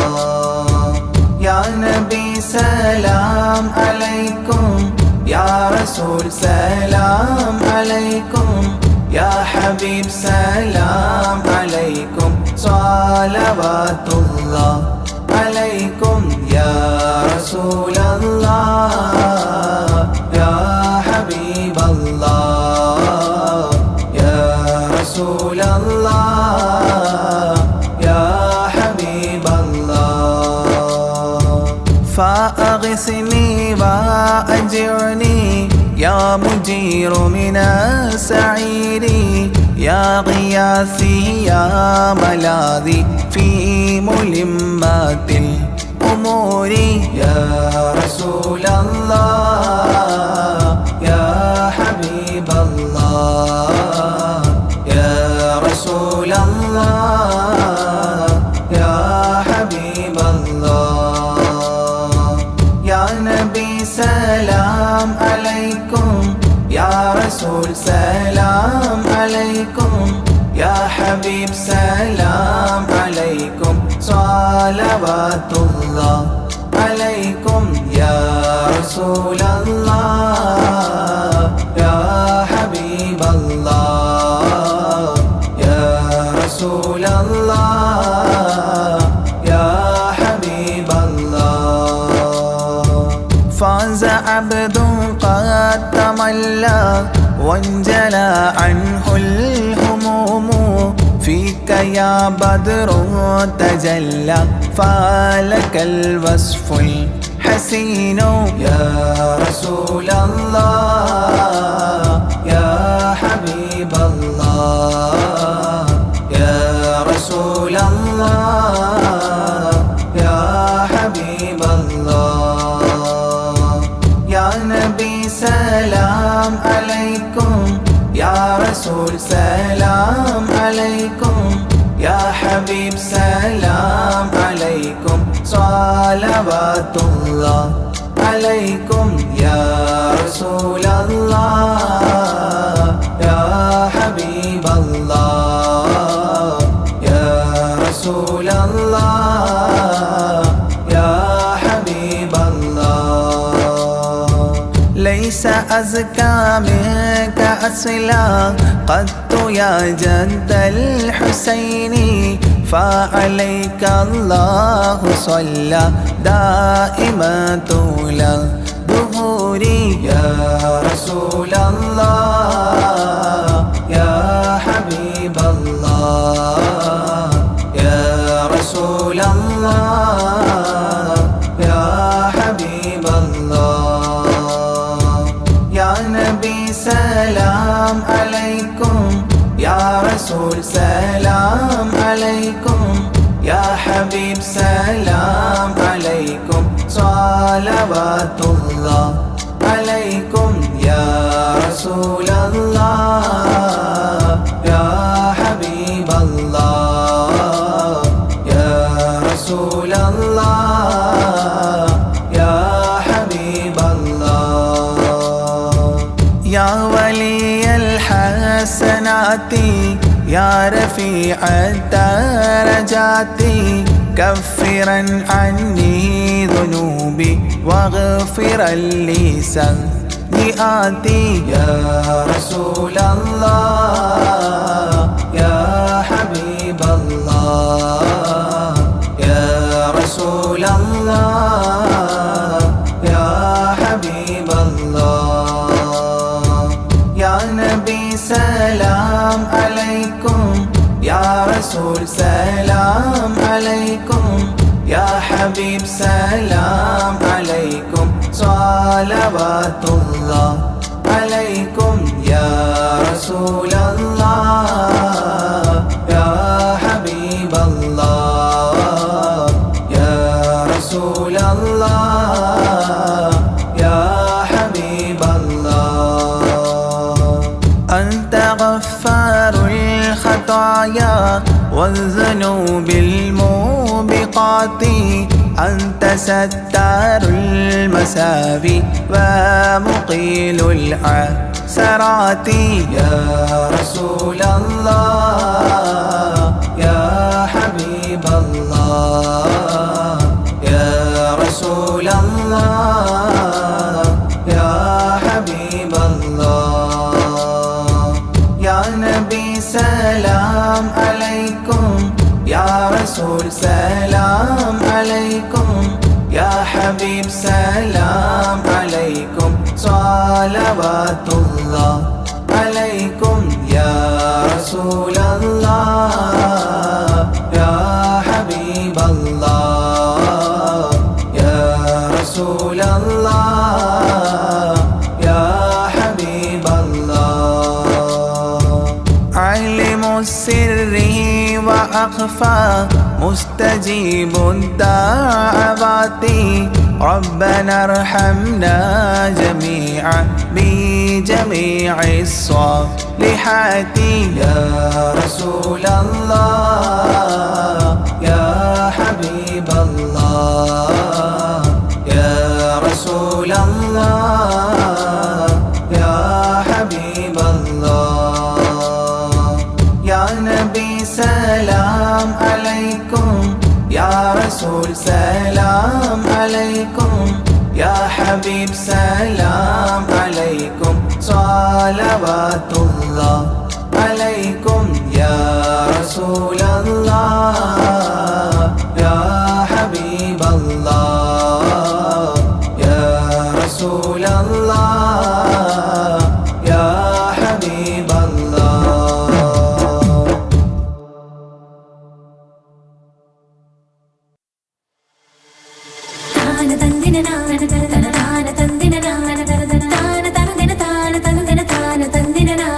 Speaker 6: يا نبي سلام عليكم يا رسول سلام عليكم يا حبيب سلام عليكم صلوات الله عليكم يا رسول الله يا حبيب الله يا رسول الله يا حبيب الله فأغثني وأجرني يا مجير من السعير يا غياثي يا ملاذي في ملمات الأمور يا رسول الله يا حبيب الله يا رسول الله يا حبيب الله يا نبي سلام عليكم يا رسول سلام عليكم يا حبيب سلام عليكم صلوات الله عليكم يا رسول الله يا حبيب الله يا رسول الله يا حبيب الله فاز عبد قد تملى وانجلى عنه الهموم فيك يا بدر تجلى فلك الوصف الحسين يا رسول الله يا حبيب الله يا رسول الله يا حبيب الله يا نبي سلام عليكم يا رسول سلام عليكم يا حبيب سلام عليكم صلوات الله عليكم يا رسول الله يا حبيب الله يا رسول الله يا حبيب الله ليس أزكى منك أصلا قدت يا جد الحسين فعليك الله صلى دائما طول الدهور يا رسول الله يا حبيب الله يا رسول الله يا حبيب الله يا نبي عليكم يا رسول سلام عليكم يا حبيب سلام عليكم صلوات الله عليكم يا رسول الله يا حبيب الله يا رسول الله يا حبيب الله يا ولي الحسنات يا رفيع الدرجات كفرا عني ذنوبي واغفرا لي سيئاتي يا رسول الله يا حبيب الله يا رسول الله يا حبيب الله يا نبي سلام عليكم يا رسول سلام عليكم يا حبيب سلام عليكم صلوات الله عليكم يا رسول الله يا حبيب الله يا رسول الله يا حبيب الله أنت غفار الخطايا والذنوب الموبقات أنت ستار المساوي ومقيل العثرات يا رسول الله يا حبيب الله يا رسول الله يا حبيب الله يا نبي سلام عليكم يا رسول سلام عليكم يا حبيب سلام عليكم صلوات الله عليكم يا رسول الله يا حبيب الله يا رسول الله يا حبيب الله علم السر وأخفى مستجيب الدعوات ربنا ارحمنا جميعا بجميع الصالحات يا رسول الله يا حبيب الله يا رسول الله يا حبيب الله يا نبي سلام عليكم يا رسول سلام عليكم يا حبيب سلام عليكم صلوات الله عليكم يا رسول الله يا حبيب الله يا رسول الله يا حبيب الله
Speaker 1: താന തന്ദിന നാന തന താന തന്ദിന നാന തന താന തന്ദിന താന തന്ദിന താന തന്ദിന നാ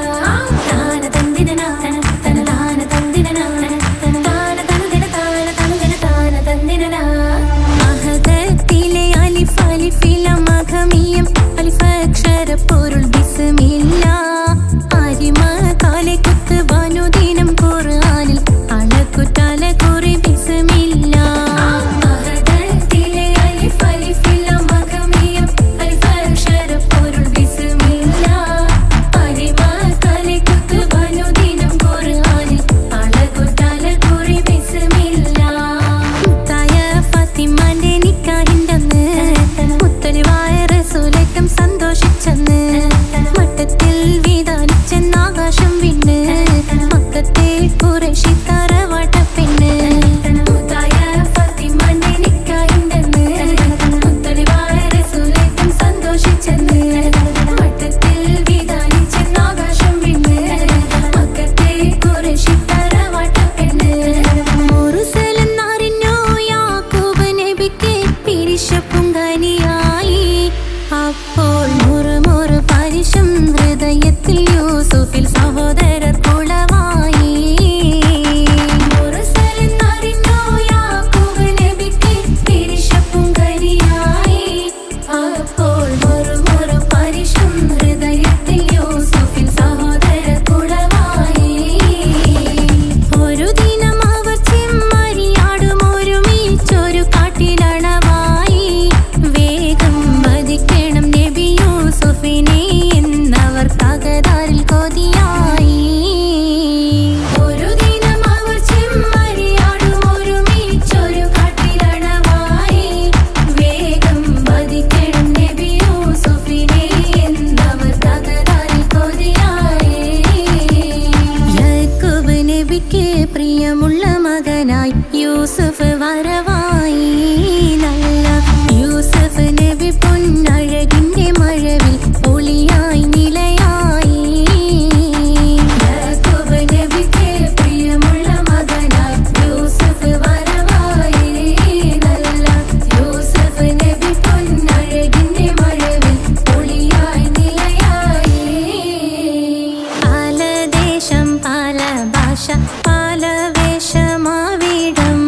Speaker 1: ഭാഷ പല വേഷമാവിടം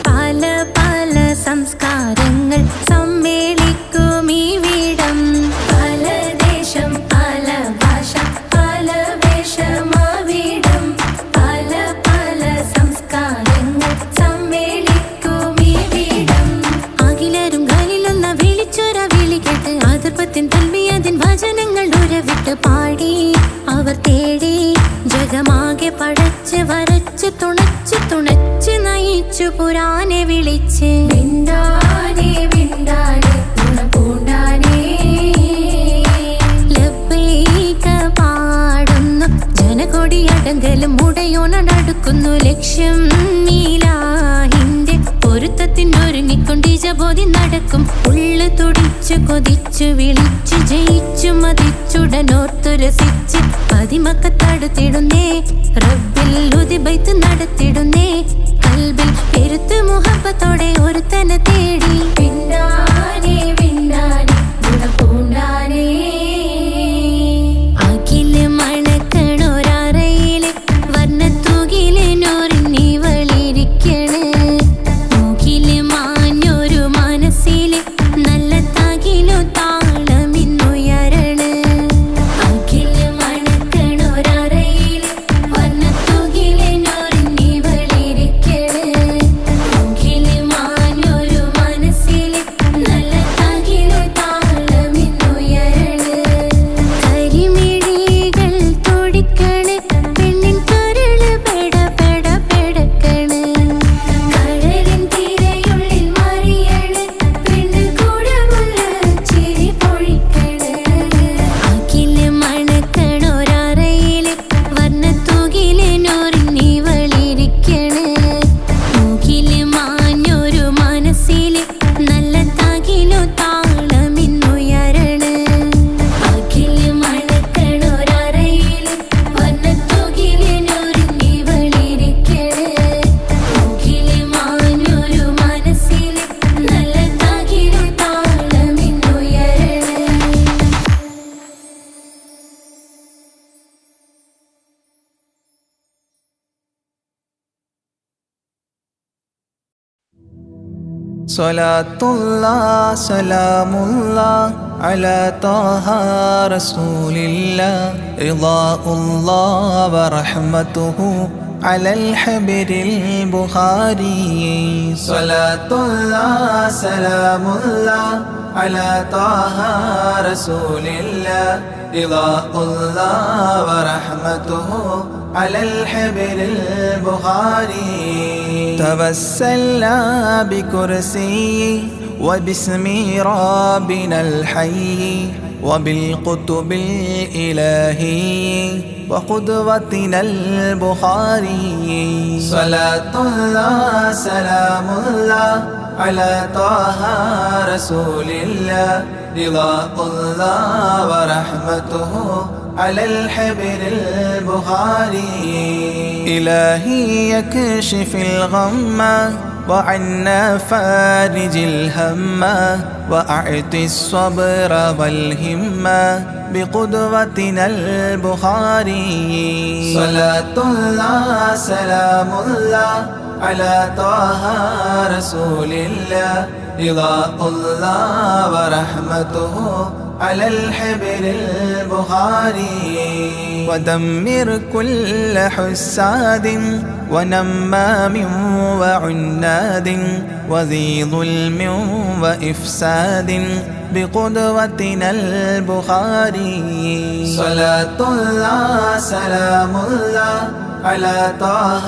Speaker 1: പല പല സംസ്കാരങ്ങൾ സമ്മേളിക്കും ഇവിടം പല ദേശം പല ഭാഷ പല വേഷമാവിടം പല പല സംസ്കാരങ്ങൾ സമ്മേളിക്കും ഇവിടം അഖിലരും ഖലിലൊന്ന വിളിച്ചൊര വിളി കേട്ട് ആദർപ്പത്തിൻ തൽവിയതിൻ വചനങ്ങൾ ഉരവിട്ട് പാടി അവർ തേടി ജഗമാകെ പടച്ച് വരച്ച് തുണച്ച് നയിച്ചു പുരാനെ വിളിച്ച് വിണ്ടാനെ വിണ്ടാനെ പൂണ്ടാനെ ലബ്ബൈക പാടുന്നു ജനകൊടിയടങ്കലും മുടയോണടുക്കുന്നു ലക്ഷ്യം നീലാഹിന്റെ പൊരുത്തത്തിനൊരുങ്ങിക്കൊണ്ടിജബോധി നടക്കും ഉള്ളു തുടിച്ചു കൊതിച്ചു വിളിച്ചു ജയിച്ചു മതിച്ചുടനോർത്തു രസിച്ച് പതിമക്കത്തടുത്തിടുന്നേ റബ്ബിൽ ഉദിബൈത്ത് നടത്തിടുന്നേ കൽബിൽ പെരുത്ത് മുഹബത്തോടെ ഒരുത്തനെ തേടി വിണ്ടാനെ വിണ്ടാനെ ഗുണപൂണ്ടാനെ അഖില് മണക്കണൊരറയില് വർണ്ണത്തൂകില് നോറിഞ്ഞിവളിരിക്കണ് മൂക്കില് മാഞ്ഞൊരു മനസ്സില് നല്ല തകിലു താളമിന്നുയരണ അഖില് മണക്കണൊരറയില് വർണ്ണത്തൂകില് നോറിഞ്ഞിവളിരിക്കണ് മൂക്കില് മാഞ്ഞൊരു മനസ്സില് നല്ല തകിലു താളമിന്നുയരണ കരിമിഴികൾ തുടിക്കണ് പെണ്ണിൻ കരള് പെട പെട പെടക്കണ് കടലിൻ തിരയുള്ളിൽ മറിയണ് പെണ്ണ് കൂടമുള്ള ചിരി പൊഴിക്കണ് അഖില് മണക്കണൊരറയില് വർണ്ണത്തൂകില് നോറിഞ്ഞിവളിരിക്കണ് മൂക്കില് മാഞ്ഞൊരു മനസ്സില് നല്ല തകിലു താളമിന്നുയരണ അഖില് മണക്കണൊരറയില് വർണ്ണത്തൂകില് നോറിഞ്ഞിവളിരിക്കണ് മൂക്കില് മാഞ്ഞൊരു മനസ്സില് നല്ല തകിലു താളമിന്നുയരണ
Speaker 6: Salatullah salamullah ala taha rasulillah Ridhaullah wa rahmatuhu ala al-habiril Bukhari Salatullah salamullah ala taha rasulillah Ridhaullah wa rahmatuhu على الحبر البخاري توسلنا بكرسي وباسم ربنا الحي وبالقطب الإلهي وقدوتنا البخاري صلاة الله سلام الله على طه رسول الله رضا الله ورحمته على الحبر البخاري إلهي يكشف الغم وعنا فارج الهم وأعطي الصبر والهمة بقدوتنا البخاري صلاة الله سلام الله على طه رسول الله رضا الله ورحمته على الحبر البخاري ودمر كل حساد ونمام وعناد وذي ظلم وإفساد بقدوتنا البخاري صلاة الله سلام الله على طه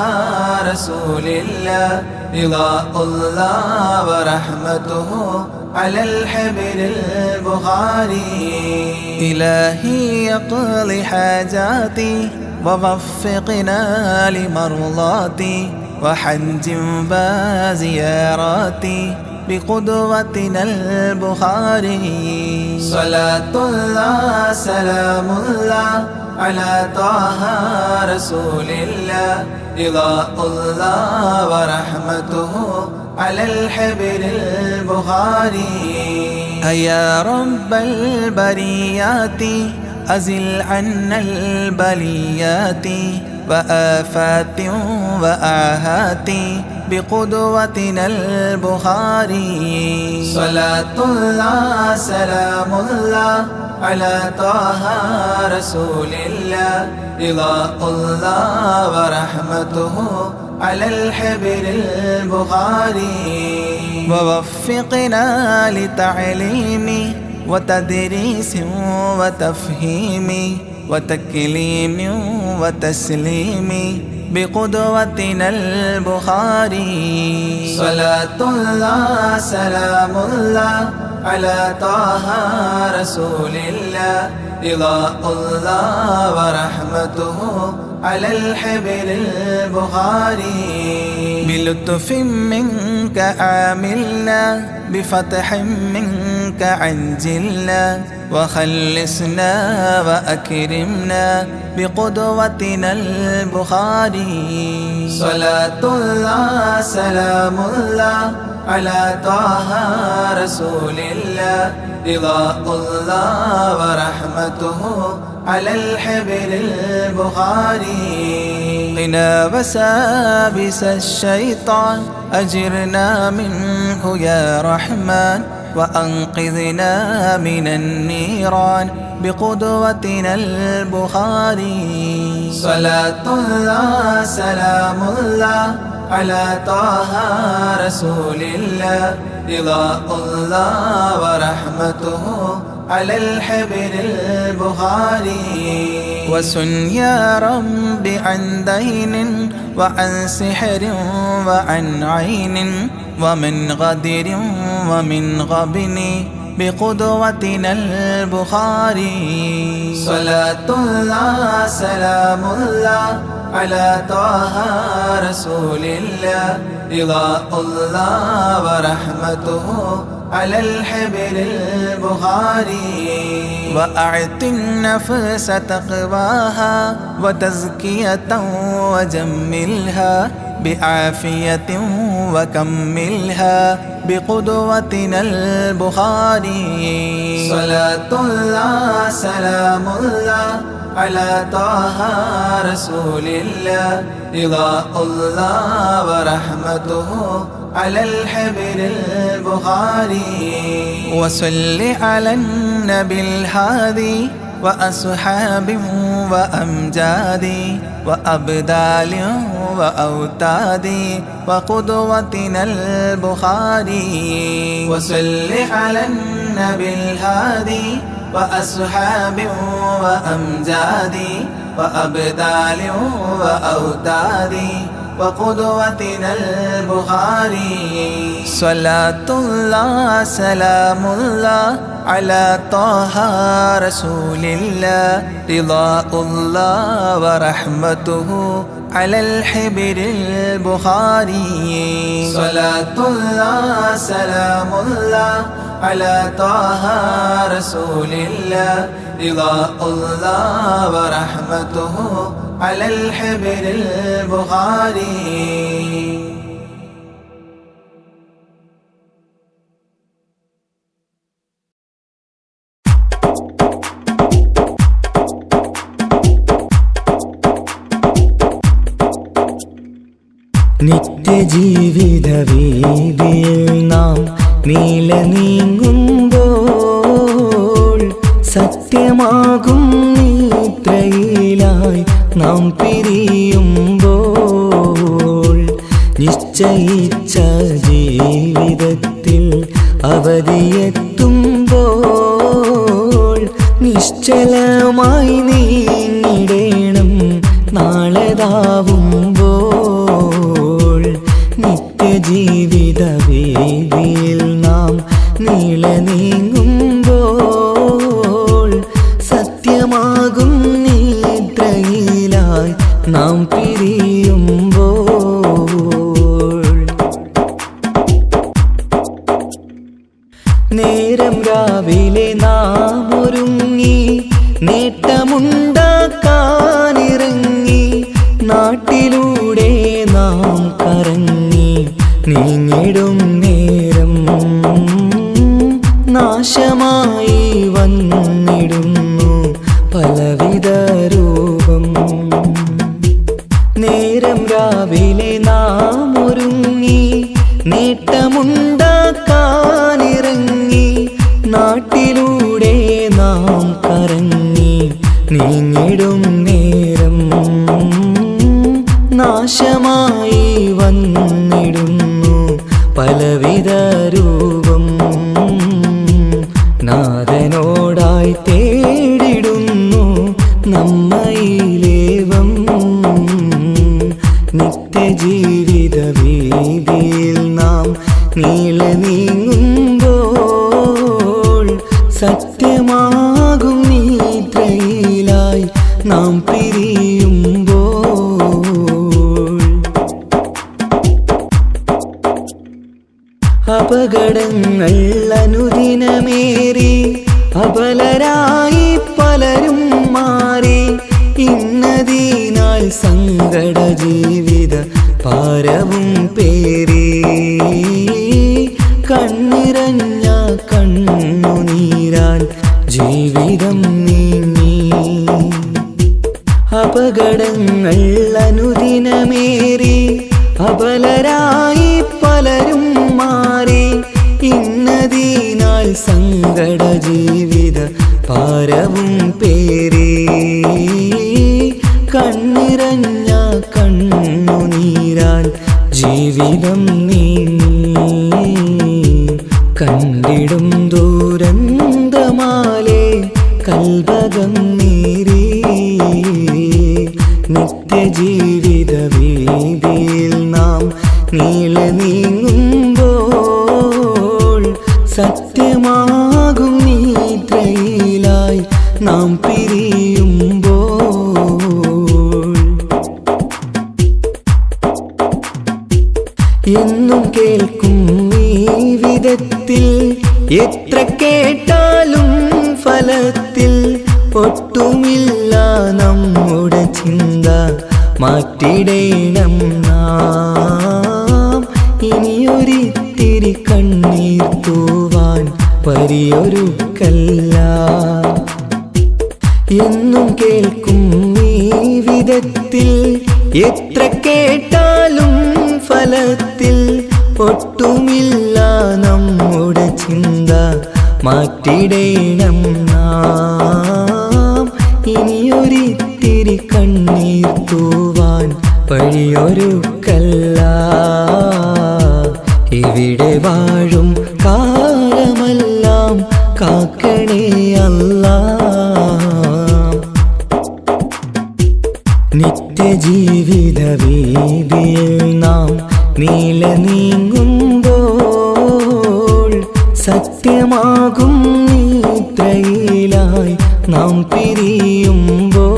Speaker 6: رسول الله رضا الله ورحمته على الحبر البخاري إلهي يقضي حاجاتي ووفقنا لمرضاتي وحج وزياراتي بقدوتنا البخاري صلاة الله سلام الله على طه رسول الله رضا الله ورحمته على الحبر البخاري يا رب البريات أزل عنا البليات وآفات وآهات بقدوتنا البخاري صلاة الله سلام الله على طه رسول الله رضاء الله ورحمته على الحبر البخاري ووفقنا لتعليم وتدريس وتفهيم وتكليم وتسليم بقدوتنا البخاري صلاة الله سلام الله على طه رسول الله رضاء الله ورحمته على الحبر البخاري بلطف منك عاملنا بفتح منك عجلنا وخلصنا وأكرمنا بقدوتنا البخاري صلاة الله سلام الله على طه رسول الله رضاء الله ورحمته على الحبر البخاري قنا وسابس الشيطان أجرنا منه يا رحمن وأنقذنا من النيران بقدوتنا البخاري صلاة الله سلام الله على طه رسول الله رضاء الله ورحمته على الحبر البخاري وسن يا رب عن دين وعن سحر وعن عين ومن غدر ومن غبن بقدوتنا البخاري صلاة الله سلام الله على طه رسول الله رضاء الله ورحمته على الحبر البخاري وأعط النفس تقواها وتزكية وجملها بعافية وكملها بقدوتنا البخاري صلاة الله سلام الله على طه رسول الله رضاء الله ورحمته على الحبر البخاري وصل على النبي الهادي وأصحاب وأمجاد وأبدال وأوتاد وقدوتنا البخاري وصل على النبي الهادي وأصحاب وأمجاد وأبدال وأوتاد وقدوتنا البخاري صلاة الله سلام الله على طه رسول الله رضاء الله ورحمته على الحبر البخاري صلاة الله سلام الله على طه رسول الله رضاء الله ورحمته على الحبر البخاري
Speaker 3: നിത്യജീവിത വീതിയിൽ നാം നീല നീങ്ങുമ്പോൾ സത്യമാകും നിദ്രയിലായി നാം പിരിയുമ്പോൾ നിശ്ചയിച്ച ജീവിതത്തിൽ അവധിയെത്തുമ്പോൾ നിശ്ചലമായി നീങ്ങിടേണം നാളെതാവുമ്പോൾ നിത്യജീവിത വേദിയിൽ നാം നീള നീങ്ങുമ്പോൾ സത്യമാകും നിദ്രയിലായി നാം പിരിയുമ്പോൾ നേരം രാവിലെ നാം ഒരുങ്ങി നേട്ടമുണ്ടാക്കാനിറങ്ങി നാട്ടിലൂടെ നാം കറങ്ങി നീങ്ങിടും നേരം നാശമായി വന്നിടുന്നു പലവിധ രൂപം രാവിലെ നാം ഒരുങ്ങി നേട്ടമുണ്ടാക്കാനിറങ്ങി നാട്ടിലൂടെ നാം കറങ്ങി നീങ്ങിടും നേരം നാശമായി വന്നിടുന്നു പലവിധ രൂപം നാഥനോടായി തേടിടുന്നു നമ്മയിലേവം നിത്യജീവിത വീതിയിൽ നാം നീങ്ങുമ്പോൾ സത്യമാകും നിദ്രയിലായി നാം പിരിയുമ്പോൾ അപകടങ്ങൾ അനുദിനമേറി അബലരായി പലരും മാറി ഇന്നതിനാൽ സങ്കട ജീവിത ഭാരവും പേറി കണ്ണിറഞ്ഞ കണ്ണുനീരാൽ ജീവിതം നീങ്ങി അപകടങ്ങൾ അനുദിനമേറി അബലരായി പലരും മാറി ഇന്നതിനാൽ സങ്കട ജീവിത ഭാരവും പേറി കണ്ണിറഞ്ഞ കണ്ണുനീരാൽ ജീവിതം നീങ്ങി കണ്ടിടും ദൂരന്തമാലേ കൽബകം നീറി നിത്യജീവിത വീതിയിൽ നാം നീങ്ങുമ്പോൾ സത്യമാകും നിദ്രയിലായി നാം പിരിയുമ്പോൾ എന്നും കേൾക്കും ഈ വിധത്തിൽ എത്ര കേട്ടാലും ഫലത്തിൽ ഒട്ടുമില്ല നമ്മുടെ ചിന്ത മാറ്റിടേണം നാം ഇനിയൊരിത്തിരി കണ്ണീർ തൂവാൻ പരിയൊരുക്കല്ല എന്നും കേൾക്കും ഈ വിധത്തിൽ എത്ര കേട്ടാലും ഫലത്തിൽ ഒട്ടുമില്ല നമ്മുടെ ചിന്ത മാറ്റിടേണം നാം ഇനിയൊരിത്തിരി കണ്ണീർ തൂവാൻ വഴിയൊരുക്കല്ല ഇവിടെ വാഴും കാലമെല്ലാം കാക്കണേ അല്ലാ നിത്യജീവിത വീതിയിൽ നാം നീങ്ങുമ്പോൾ സത്യമാകും നിദ്രയിലായി നാം പിരിയുമ്പോൾ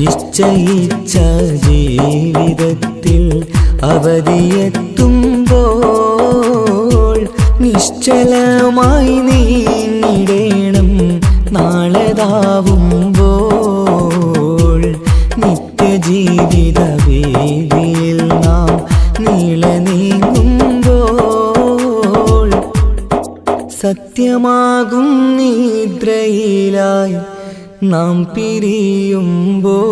Speaker 3: നിശ്ചയിച്ച ജീവിതത്തിൽ അവധിയെത്തുമ്പോൾ നിശ്ചലമായി നീങ്ങിടേണം നാളെതാവുമ്പോൾ നിത്യജീവിത വീതിയിൽ നാം നീങ്ങുമ്പോൾ സത്യമാകും നിദ്രയിലായി നാം പിരിയുമ്പോൾ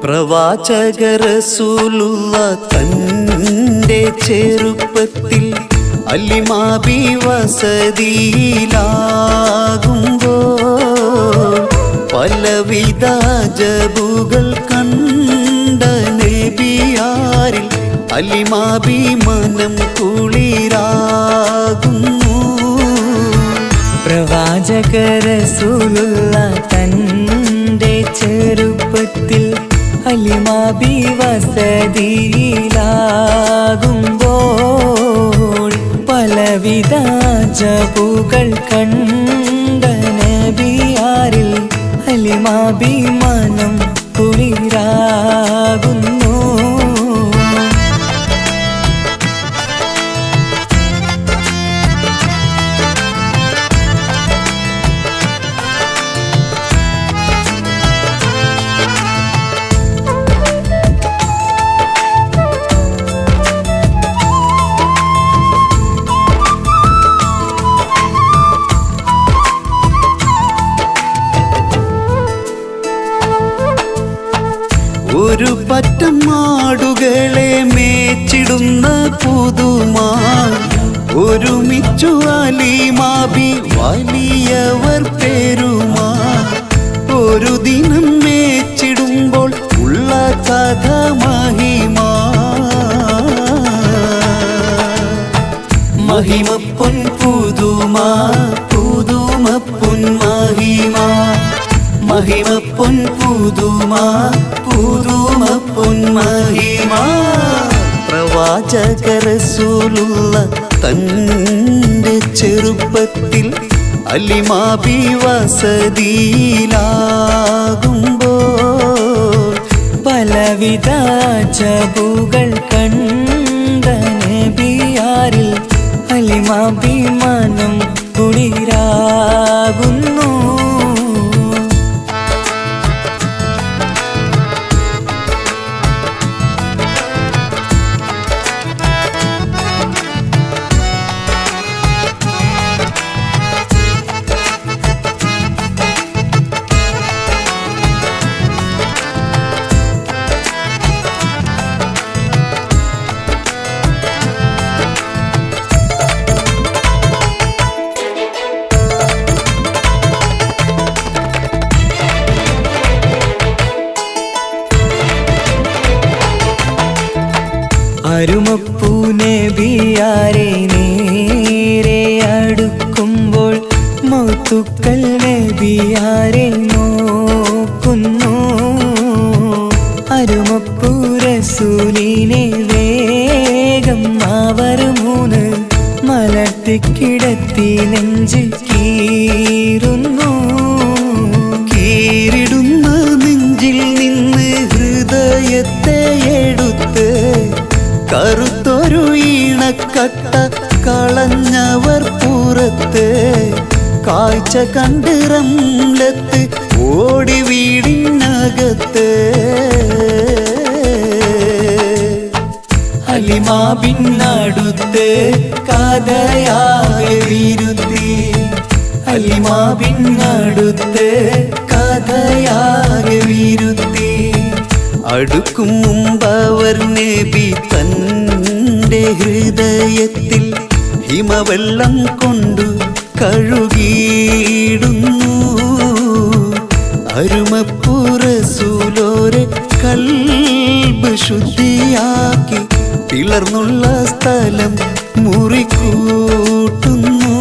Speaker 3: പ്രവാചക റസൂലുള്ള തന്റെ ചെറുപ്പത്തിൽ അലിമാബി വസതിയിലാകുമ്പോൾ പലവിധ ജബുകൾ കണ്ട നബിയാരിൽ അലിമാബി മനം കുളിരാകുന്നു. പ്രവാചക റസൂലുള്ള തന്റെ ചെറുപ്പത്തിൽ അലിമാബി
Speaker 7: വസതിയിലാകുമ്പോൾ പലവിധ ജബുകൾ കണ്ട നബിയാരിൽ ഹലിമാഭിമാനം കുളിരാകുന്നു.
Speaker 3: ഒരു പറ്റം മാടുകളെ മേച്ചിടുന്ന പുതുമാ ഒരുമിച്ചു അലിമാബി വലിയവർ പേരുമാ ഒരു ദിനം മേച്ചിടുമ്പോൾ ഉള്ള കഥ മഹിമാ മഹിമപ്പൊൻ പുതുമാ പുതുമപ്പൊൻ മഹിമാ മഹിമപ്പൊൻ പുതുമാ പുതുമപ്പൊൻ മഹിമാ പ്രവാചക റസൂലുള്ള തൻ്റെ ചെറുപ്പത്തിൽ അലിമാബി വസതിയിലാകുമ്പോൾ
Speaker 7: പലവിധ ജബുകൾ കണ്ട നബിയാരിൽ ഹലിമാഭിമാനം കുളിരാകുന്നു. അരുമപ്പൂ നബിയാരെ നേരെ അടുക്കുമ്പോൾ മൗത്തുക്കൾ നബിയാരെ നോക്കുന്നു. അരുമപ്പൂ റസൂലിനെ വേഗം അവർ മൂന്ന് മലർത്തിക്കിടത്തി നെഞ്ച് കീറുന്നു.
Speaker 3: കീറിടുന്ന നെഞ്ചിൽ നിന്ന് ഹൃദയത്തെ എടുത്ത് കറുത്തൊരു ഈണക്കട്ട കളഞ്ഞവർ പുറത്ത് കാഴ്ച കണ്ട് റംലത്ത് ഓടി വീടിനകത്ത്
Speaker 7: ഹലിമാബിന്നടുത്ത് കഥയാകെ വിരുത്തി ഹലിമാബിന്നടുത്ത് കഥയാകെ വിരുത്തി
Speaker 3: അടുക്കും മുമ്പവർ നബി തൻ്റെ ഹൃദയത്തിൽ ഹിമവെള്ളം കൊണ്ടു കഴുകിയിടുന്നു. അരുമപ്പൂ റസൂലോരെ കൽബ് ശുദ്ധിയാക്കി പിളർന്നുള്ള സ്ഥലം മുറിക്കൂട്ടുന്നു.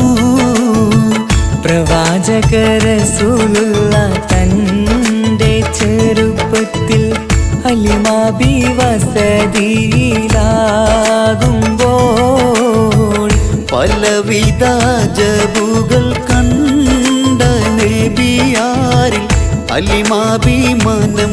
Speaker 7: പ്രവാചക റസൂലുള്ള തൻ്റെ ചെറുപ്പത്തിൽ ഹലിമാബി വസതിയിലാകുമ്പോൾ
Speaker 3: പലവിധ ജബുകൾ കണ്ട നബിയാരിൽ അലിമാബി മനം